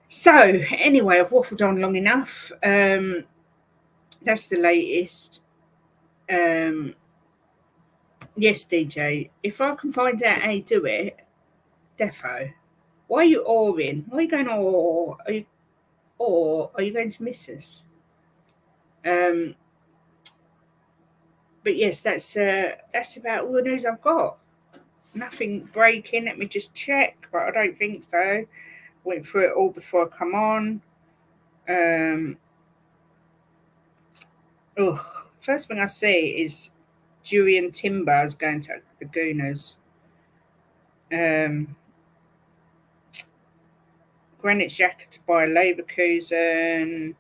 So anyway, I've waffled on long enough. That's the latest. Yes, DJ, if I can find out how you do it, defo. Why are you awing? Why are you going, or are you going to miss us? But yes, that's about all the news I've got. Nothing breaking. Let me just check, but I don't think so. Went through it all before I come on. First thing I see is Julian Timber's going to the Gooners. Granit Xhaka to buy Leverkusen.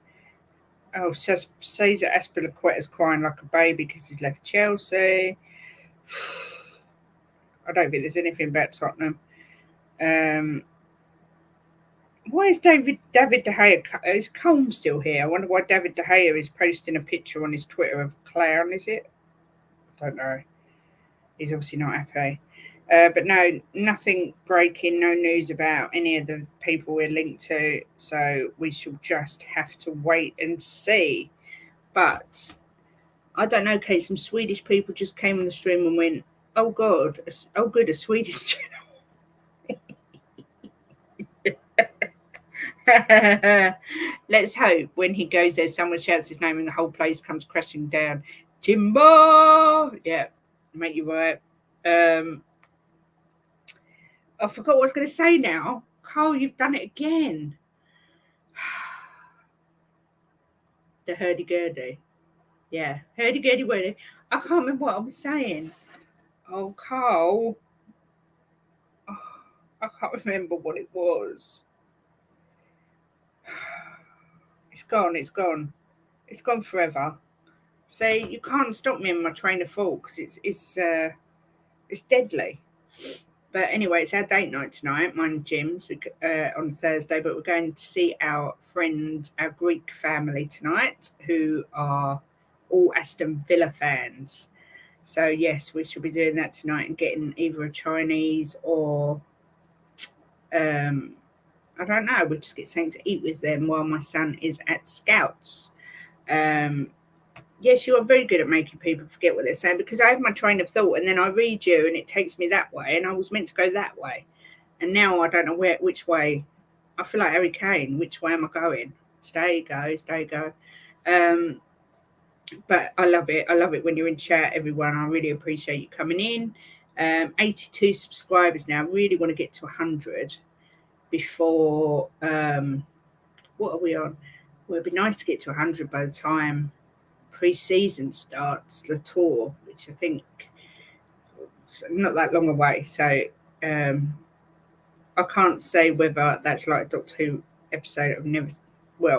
Oh, Cesar Azpilicueta's crying like a baby because he's left Chelsea. I don't think there's anything about Tottenham. Why is David De Gea? Is Colm still here? I wonder why David De Gea is posting a picture on his Twitter of a clown. Is it? I don't know. He's obviously not happy. But no, nothing breaking, no news about any of the people we're linked to. So we shall just have to wait and see. But I don't know, Kate, some Swedish people just came on the stream and went, oh God, oh good, a Swedish channel. Let's hope when he goes there, someone shouts his name and the whole place comes crashing down. Timber! Yeah, make you right. I forgot what I was going to say now. Carl, you've done it again. The hurdy-gurdy. Yeah, hurdy-gurdy-wordy. I can't remember what I was saying. Oh, Carl. Oh, I can't remember what it was. It's gone. It's gone forever. So you can't stop me in my train of thought because it's deadly. But anyway, it's our date night tonight, mine and Jim's on Thursday. But we're going to see our friend, our Greek family tonight, who are all Aston Villa fans. So yes, we should be doing that tonight and getting either a Chinese or I don't know. We'll just get something to eat with them while my son is at Scouts. Yes, you are very good at making people forget what they're saying because I have my train of thought and then I read you and it takes me that way and I was meant to go that way. And now I don't know which way. I feel like Harry Kane. Which way am I going? Stay, go, stay, go. But I love it. I love it when you're in chat, everyone. I really appreciate you coming in. 82 subscribers now. I really want to get to 100 before. What are we on? Well, it'd be nice to get to 100 by the time pre-season starts, the tour, which I think is not that long away. So I can't say whether that's like a Doctor Who episode.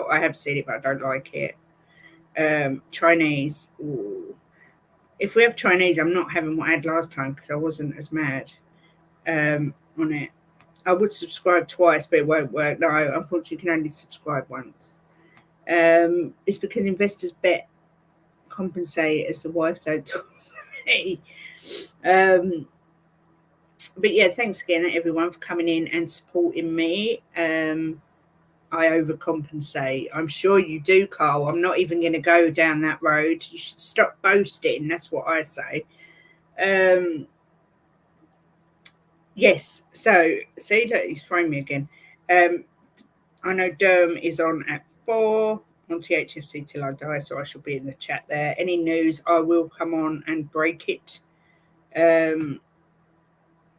I have seen it, but I don't like it. Chinese. Ooh. If we have Chinese, I'm not having what I had last time because I wasn't as mad on it. I would subscribe twice, but it won't work. No, unfortunately, you can only subscribe once. It's because investors bet compensate as the wife don't talk to me. But yeah, thanks again, everyone, for coming in and supporting me. I overcompensate. I'm sure you do, Carl. I'm not even going to go down that road. You should stop boasting. That's what I say. Yes. So, see, look, he's thrown me again. I know Derm is on at 4 on THFC Till I Die, so I shall be in the chat there. Any news, I will come on and break it.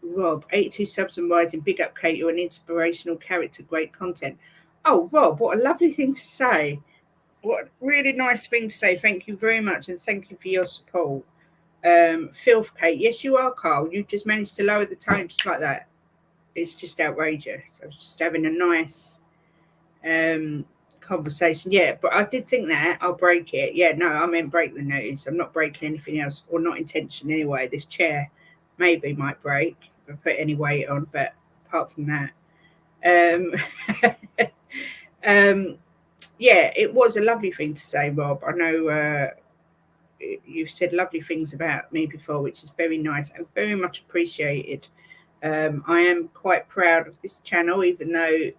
Rob, 82 subs and rising. Big up, Kate. You're an inspirational character. Great content. Oh, Rob, what a lovely thing to say. What a really nice thing to say. Thank you very much, and thank you for your support. Filth, Kate. Yes, you are, Carl. You just managed to lower the tone just like that. It's just outrageous. I was just having a nice conversation. Yeah, but I did think that. I'll break it. Yeah, no, I meant break the news. I'm not breaking anything else, or not intention anyway. This chair maybe might break if I put any weight on, but apart from that, yeah, it was a lovely thing to say, Rob. I know you've said lovely things about me before, which is very nice and very much appreciated. I am quite proud of this channel, even though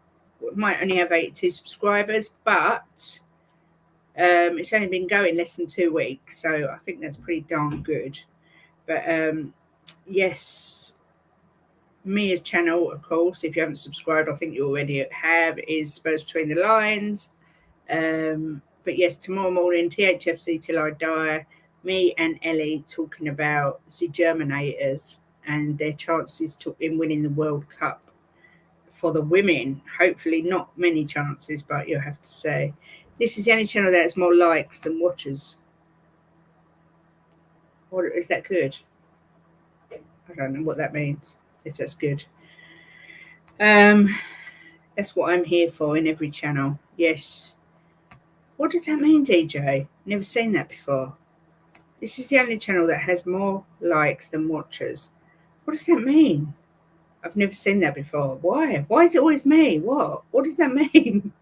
it might only have 82 subscribers, but it's only been going less than 2 weeks, so I think that's pretty darn good. But yes, Mia's channel, of course, if you haven't subscribed, I think you already have, is Spurs Between the Lines. But yes, tomorrow morning, THFC Till I Die, me and Ellie talking about the Germinators and their chances in winning the World Cup for the women. Hopefully not many chances, but you'll have to say. This is the only channel that has more likes than watchers. What is that good? I don't know what that means, if that's good. That's what I'm here for in every channel. Yes. What does that mean, DJ? Never seen that before. This is the only channel that has more likes than watchers. What does that mean? I've never seen that before. Why? Why is it always me? What does that mean?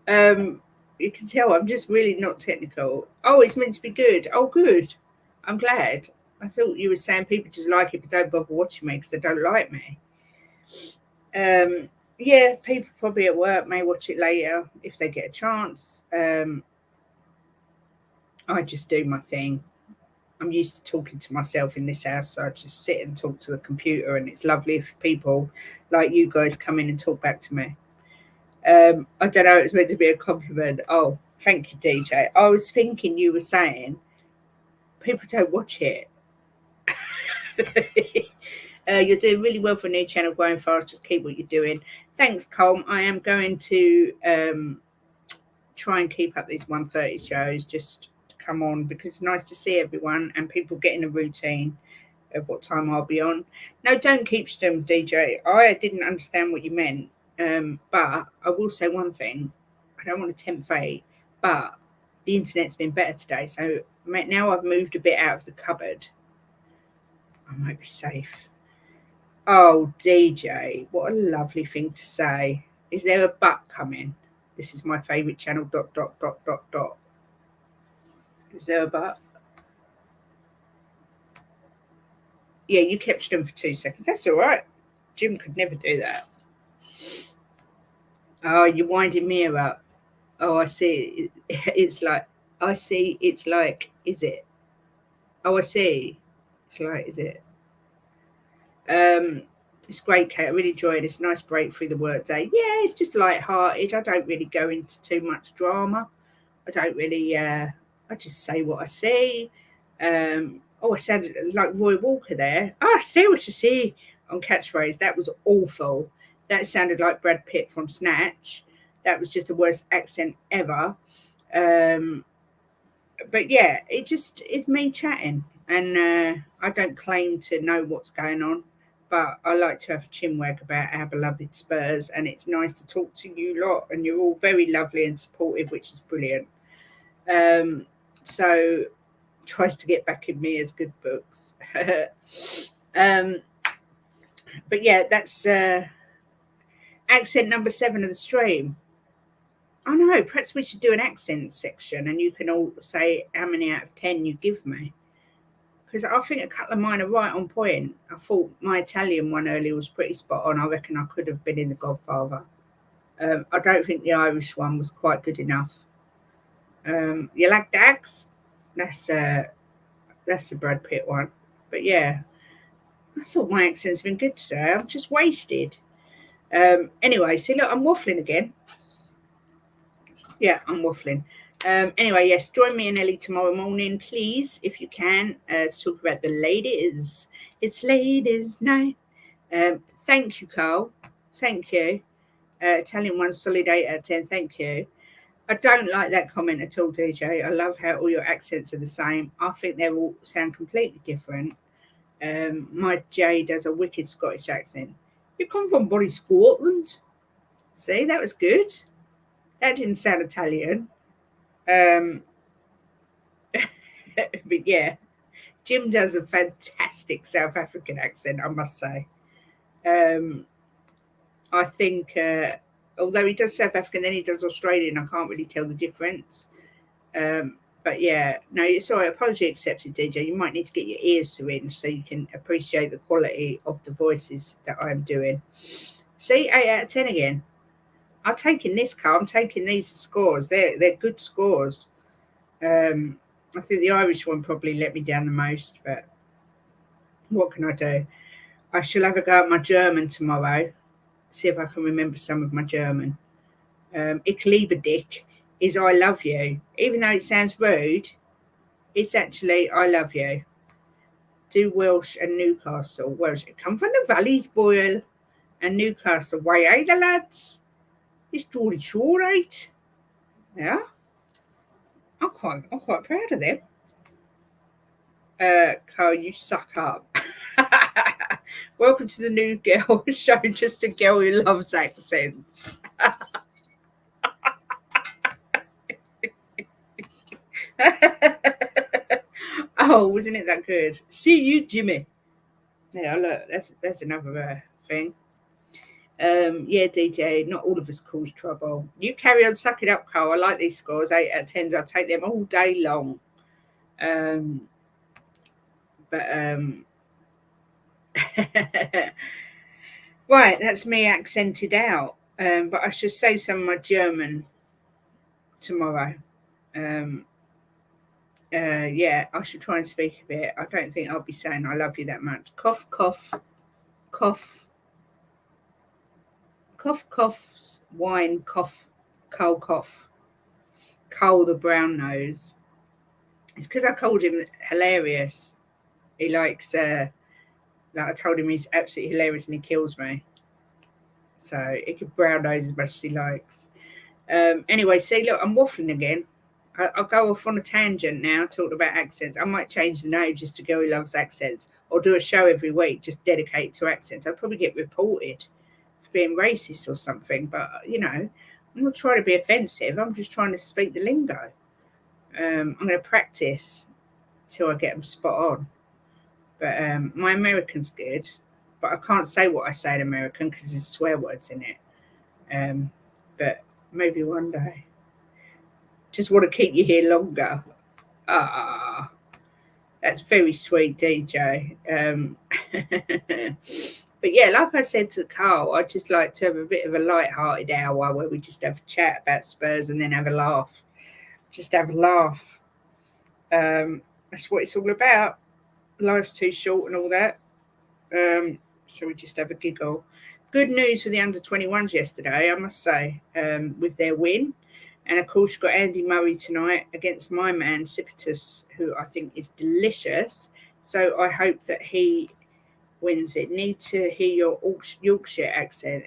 You can tell I'm just really not technical. Oh, it's meant to be good. Oh, good. I'm glad. I thought you were saying people just like it but don't bother watching me because they don't like me. Yeah, people probably at work may watch it later if they get a chance. I just do my thing. I'm used to talking to myself in this house, so I just sit and talk to the computer, and it's lovely if people like you guys come in and talk back to me. I don't know, it's meant to be a compliment. Oh, thank you, DJ. I was thinking you were saying people don't watch it. You're doing really well for a new channel, growing fast. Just keep what you're doing. Thanks, Colm. I am going to try and keep up these 1:30 shows just to come on because it's nice to see everyone and people get in a routine of what time I'll be on. No, don't keep them, DJ. I didn't understand what you meant. But I will say one thing. I don't want to tempt fate, but the internet's been better today. So now I've moved a bit out of the cupboard. I might be safe. Oh, DJ, what a lovely thing to say. Is there a but coming? This is my favourite channel, ... Is there a but? Yeah, you kept them for 2 seconds. That's all right. Jim could never do that. Oh, you're winding me up. Oh, I see. It's like, I see. It's like, is it? Oh, I see. It's like, is it? It's great, Kate. I really enjoy it. It's a nice break through the workday. Yeah, it's just light-hearted. I don't really go into too much drama. I don't really. I just say what I see. I sounded like Roy Walker there. Oh, I see what you see on catchphrase. That was awful. That sounded like Brad Pitt from Snatch. That was just the worst accent ever. But yeah, it's me chatting, and I don't claim to know what's going on, but I like to have a chinwag about our beloved Spurs, and it's nice to talk to you lot, and you're all very lovely and supportive, which is brilliant. So tries to get back in me as good books. But yeah, that's accent number 7 of the stream. I know, perhaps we should do an accent section and you can all say how many out of 10 you give me. Because I think a couple of mine are right on point. I thought my Italian one earlier was pretty spot on. I reckon I could have been in The Godfather. I don't think the Irish one was quite good enough. You like Dags? That's the Brad Pitt one. But yeah, I thought my accent's been good today. I'm just wasted. Anyway, see, look, I'm waffling again. Yeah, I'm waffling. Anyway, yes, join me and Ellie tomorrow morning, please, if you can, to talk about the ladies. It's ladies' night. Thank you, Carl. Thank you. Italian one, solid 8 out of 10. Thank you. I don't like that comment at all, DJ. I love how all your accents are the same. I think they all sound completely different. My Jay does a wicked Scottish accent. You come from bloody Scotland? See, that was good. That didn't sound Italian. But yeah, Jim does a fantastic South African accent, I must say. I think, although he does South African, then he does Australian, I can't really tell the difference. But yeah, no, sorry, apology accepted, DJ. You might need to get your ears syringed so you can appreciate the quality of the voices that I'm doing. See, 8 out of 10 again. I'm taking this, Carl. I'm taking these scores. They're good scores. I think the Irish one probably let me down the most, but what can I do? I shall have a go at my German tomorrow. See if I can remember some of my German. Ich liebe dich is I love you. Even though it sounds rude, it's actually I love you. Do Welsh and Newcastle. Welsh. Come from the valleys, Boyle. And Newcastle. Why, eh, the lads? It's Geordie Shore, right? Yeah. I'm quite proud of them. Carl, you suck up. Welcome to the new girl show, just a girl who loves accents. Oh, wasn't it that good? See you, Jimmy. Yeah, look, that's another thing. Yeah, DJ, not all of us cause trouble. You carry on, suck it up, Carl. I like these scores, 8 out of 10s. I'll take them all day long. Right, that's me accented out. But I should say some of my German tomorrow. Yeah, I should try and speak a bit. I don't think I'll be saying I love you that much. Cough, cough, cough, cough, coughs, wine, cough, cough, Cole the brown nose. It's because I called him hilarious. He likes, like I told him he's absolutely hilarious and he kills me. So he can brown nose as much as he likes. Anyway, see, look, I'm waffling again. I'll go off on a tangent now, talking about accents. I might change the name just to Girl Who Loves Accents, or do a show every week just dedicated to accents. I'll probably get reported for being racist or something, but, you know, I'm not trying to be offensive. I'm just trying to speak the lingo. I'm going to practice till I get them spot on. But my American's good, but I can't say what I say in American because there's swear words in it. But maybe one day. Just want to keep you here longer. Ah, that's very sweet, DJ. But yeah, like I said to Carl, I'd just like to have a bit of a light-hearted hour where we just have a chat about Spurs and then have a laugh. Just have a laugh. That's what it's all about. Life's too short and all that. So we just have a giggle. Good news for the under-21s yesterday, I must say, with their win. And of course, you've got Andy Murray tonight against my man, Cipitus, who I think is delicious. So I hope that he wins it. Need to hear your Yorkshire accent.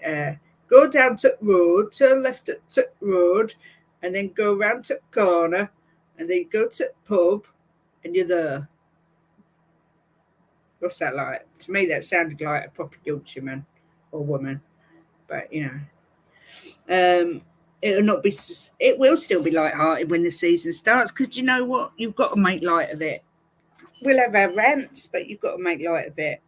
Go down to road, turn left at the road, and then go round to corner, and then go to pub, and you're there. What's that like? To me, that sounded like a proper Yorkshireman or woman. But it'll not be. It will still be light-hearted when the season starts because you know what? You've got to make light of it. We'll have our rants, but you've got to make light of it.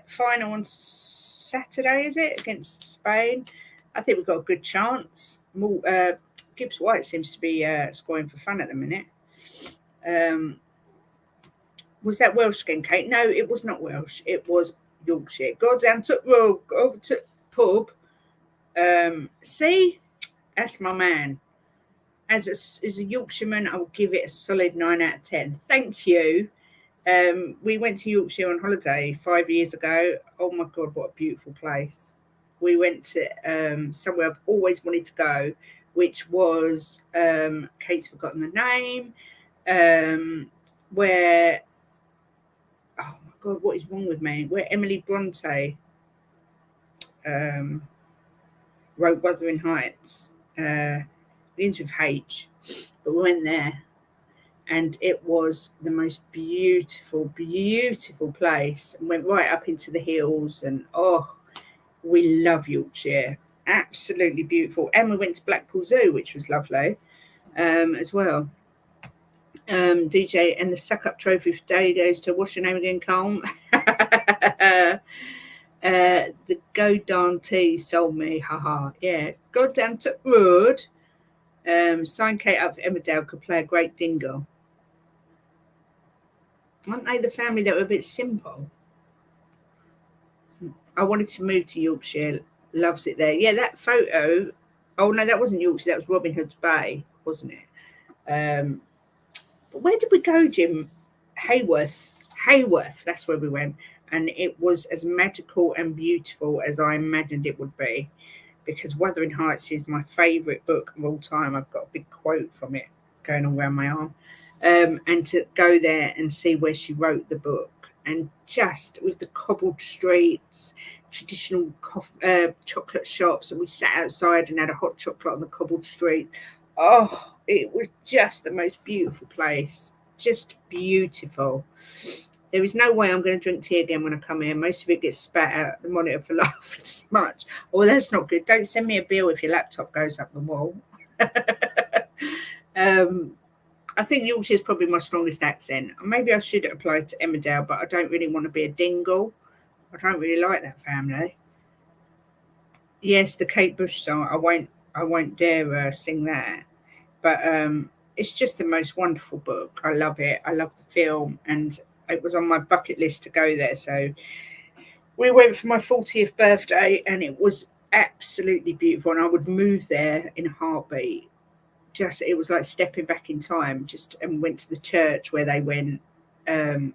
Final on Saturday, is it, against Spain? I think we've got a good chance. Gibbs White seems to be scoring for fun at the minute. Was that Welsh again, Kate? No, it was not Welsh. It was Yorkshire. Go down to road, go over to pub. See, that's my man. As a Yorkshireman, I will give it a solid 9 out of 10. Thank you. We went to Yorkshire on holiday 5 years ago. Oh my God, what a beautiful place. We went to somewhere I've always wanted to go, which was, Kate's forgotten the name, where, oh my God, what is wrong with me? Where Emily Bronte wrote Wuthering Heights. Begins with H, but we went there. And it was the most beautiful, beautiful place. And went right up into the hills. And we love Yorkshire. Absolutely beautiful. And we went to Blackpool Zoo, which was lovely as well. DJ, and the suck up trophy for today goes to, what's your name again, Colm? The Go Dante sold me. Haha. Yeah. Go down to road. Sign Kate up for Emmerdale could play a great dingle. Aren't they the family that were a bit simple? I wanted to move to Yorkshire. Loves it there. Yeah, that photo. Oh, no, that wasn't Yorkshire. That was Robin Hood's Bay, wasn't it? But where did we go, Jim? Hayworth. That's where we went. And it was as magical and beautiful as I imagined it would be. Because Wuthering Heights is my favourite book of all time. I've got a big quote from it going all around my arm. And to go there and see where she wrote the book, and just with the cobbled streets, traditional chocolate shops, and we sat outside and had a hot chocolate on the cobbled street. Oh, it was just the most beautiful place. Just beautiful. There is no way I'm going to drink tea again when I come here. Most of it gets spat out at the monitor for laughing so much. Oh, that's not good. Don't send me a bill if your laptop goes up the wall. I think Yorkshire is probably my strongest accent. Maybe I should apply to Emmerdale, but I don't really want to be a dingle. I don't really like that family. Yes, the Kate Bush song. I won't dare sing that. But it's just the most wonderful book. I love it. I love the film, and it was on my bucket list to go there. So we went for my 40th birthday, and it was absolutely beautiful. And I would move there in a heartbeat. Just, it was like stepping back in time. Just, and went to the church where they went, the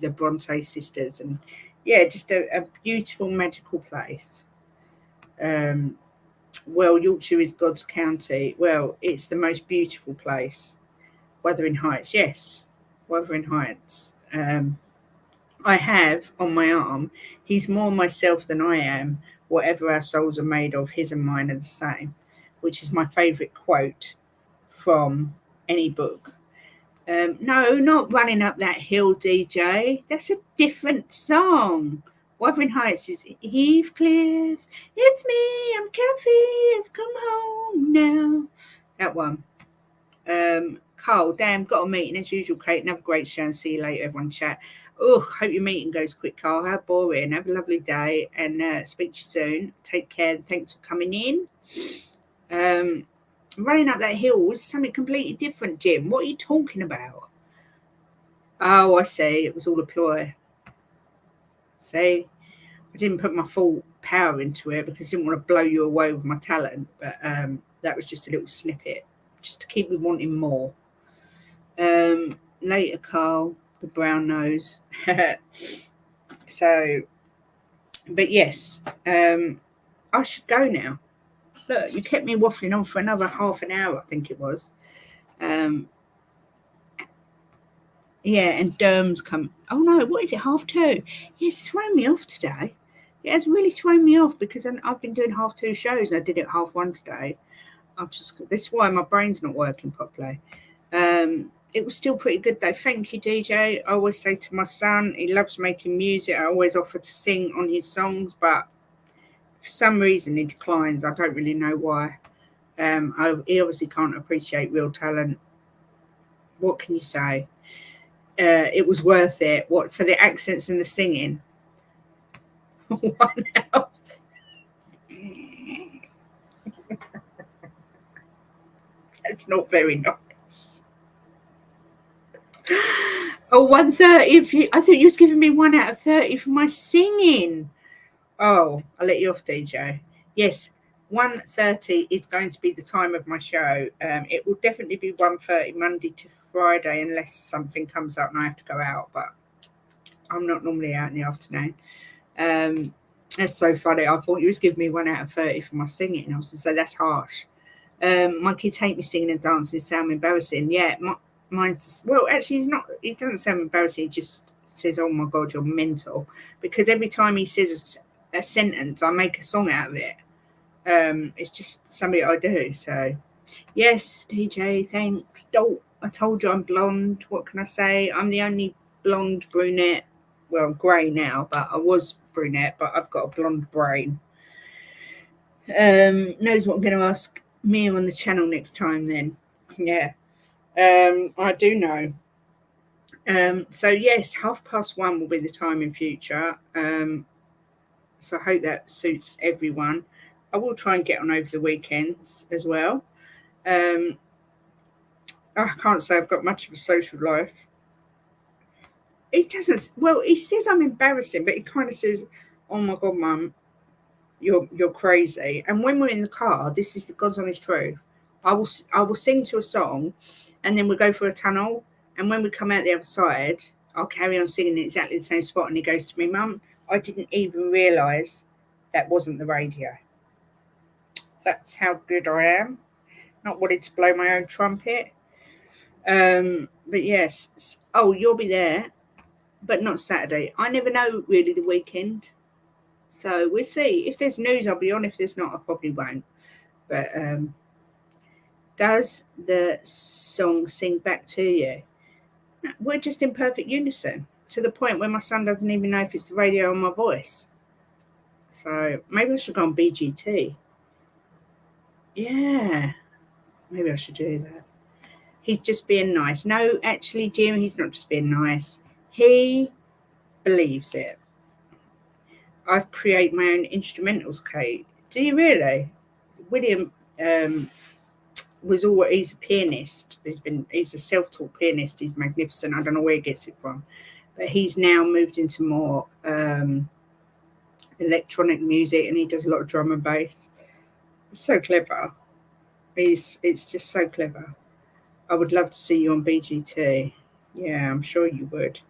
Bronte sisters, and yeah, just a beautiful, magical place. Well, Yorkshire is God's county. Well, it's the most beautiful place. Wuthering Heights, yes, Wuthering Heights. I have on my arm, he's more myself than I am. Whatever our souls are made of, his and mine are the same, which is my favourite quote from any book. No, not Running Up That Hill, DJ. That's a different song. Wuthering Heights is Heathcliff. It's me, I'm Kathy, I've come home now. That one. Carl, damn, got a meeting as usual, Kate. Have a great show and see you later, everyone. Chat. Oh, hope your meeting goes quick, Carl. How boring. Have a lovely day and speak to you soon. Take care. Thanks for coming in. Running up that hill was something completely different, Jim. What are you talking about? Oh, I see. It was all a ploy. See, I didn't put my full power into it because I didn't want to blow you away with my talent. But that was just a little snippet, just to keep me wanting more. Later, Carl, the brown nose. So, but yes, I should go now. Look, you kept me waffling on for another half an hour, I think it was. Yeah, and Derm's come. Oh no, what is it? 2:30. It's thrown me off today. It has really thrown me off because I've been doing 2:30 shows and I did it 1:30 today. This is why my brain's not working properly. It was still pretty good though. Thank you, DJ. I always say to my son, he loves making music. I always offer to sing on his songs, but for some reason he declines. I don't really know why. He obviously can't appreciate real talent. What can you say? It was worth it. What for the accents and the singing? One else. That's not very nice. Oh, 1:30. I thought you was giving me 1 out of 30 for my singing. Oh, I'll let you off, DJ. Yes, 1:30 is going to be the time of my show. It will definitely be 1:30 Monday to Friday unless something comes up and I have to go out, but I'm not normally out in the afternoon. That's so funny. I thought you was giving me 1 out of 30 for my singing. I was going to say, that's harsh. My kids hate me singing and dancing. Sound embarrassing. Yeah, mine's, well, actually, he doesn't sound embarrassing. He just says, oh my God, you're mental. Because every time he says a sentence, I make a song out of it. It's just something I do. So, yes, DJ, thanks. I told you I'm blonde. What can I say? I'm the only blonde brunette. Well, I'm grey now, but I was brunette, but I've got a blonde brain. Knows what I'm going to ask Mia on the channel next time then. Yeah, I do know. So yes, 1:30 will be the time in future. So I hope that suits everyone. I will try and get on over the weekends as well. I can't say I've got much of a social life. He doesn't. Well, he says I'm embarrassing, but he kind of says, "Oh my God, Mum, you're crazy." And when we're in the car, this is the God's honest truth. I will sing to a song, and then we'll go for a tunnel. And when we come out the other side, I'll carry on singing in exactly the same spot. And he goes to me, "Mum, I didn't even realise that wasn't the radio." That's how good I am. Not wanting to blow my own trumpet. But yes. Oh, you'll be there, but not Saturday. I never know really the weekend. So we'll see. If there's news, I'll be on. If there's not, I probably won't. But does the song sing back to you? We're just in perfect unison to the point where my son doesn't even know if it's the radio or my voice. So maybe I should go on BGT. Yeah, maybe I should do that. He's just being nice. No, actually, Jim, he's not just being nice. He believes it. I create my own instrumentals, Kate. Do you really? William he's a pianist. He's a self-taught pianist. He's magnificent. I don't know where he gets it from, but he's now moved into more electronic music, and he does a lot of drum and bass. It's so clever. It's just so clever. I would love to see you on BGT. Yeah, I'm sure you would.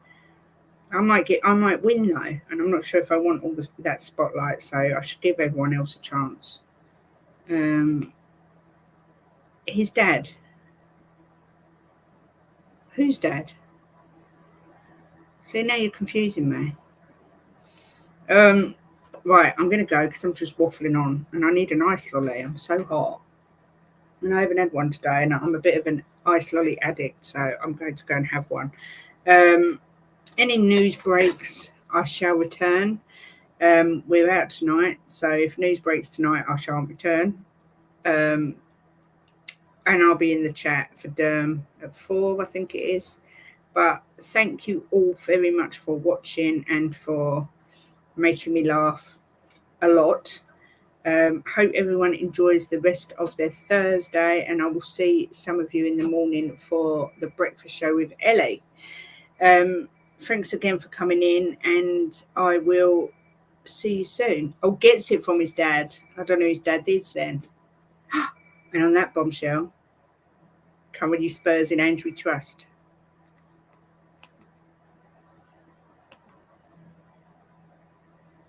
I might win though, and I'm not sure if I want all that spotlight. So I should give everyone else a chance. His dad. Whose dad? See, now you're confusing me. Right, I'm going to go because I'm just waffling on, and I need an ice lolly. I'm so hot, and I haven't had one today, and I'm a bit of an ice lolly addict, so I'm going to go and have one. Any news breaks, I shall return. We're out tonight, so if news breaks tonight, I shan't return. and I'll be in the chat for Derm at 4, I think it is. But thank you all very much for watching and for making me laugh a lot. Hope everyone enjoys the rest of their Thursday, and I will see some of you in the morning for the breakfast show with Ellie. Thanks again for coming in, and I will see you soon. Oh, gets it from his dad. I don't know who his dad is then. And on that bombshell, come with you Spurs in Ange we trust.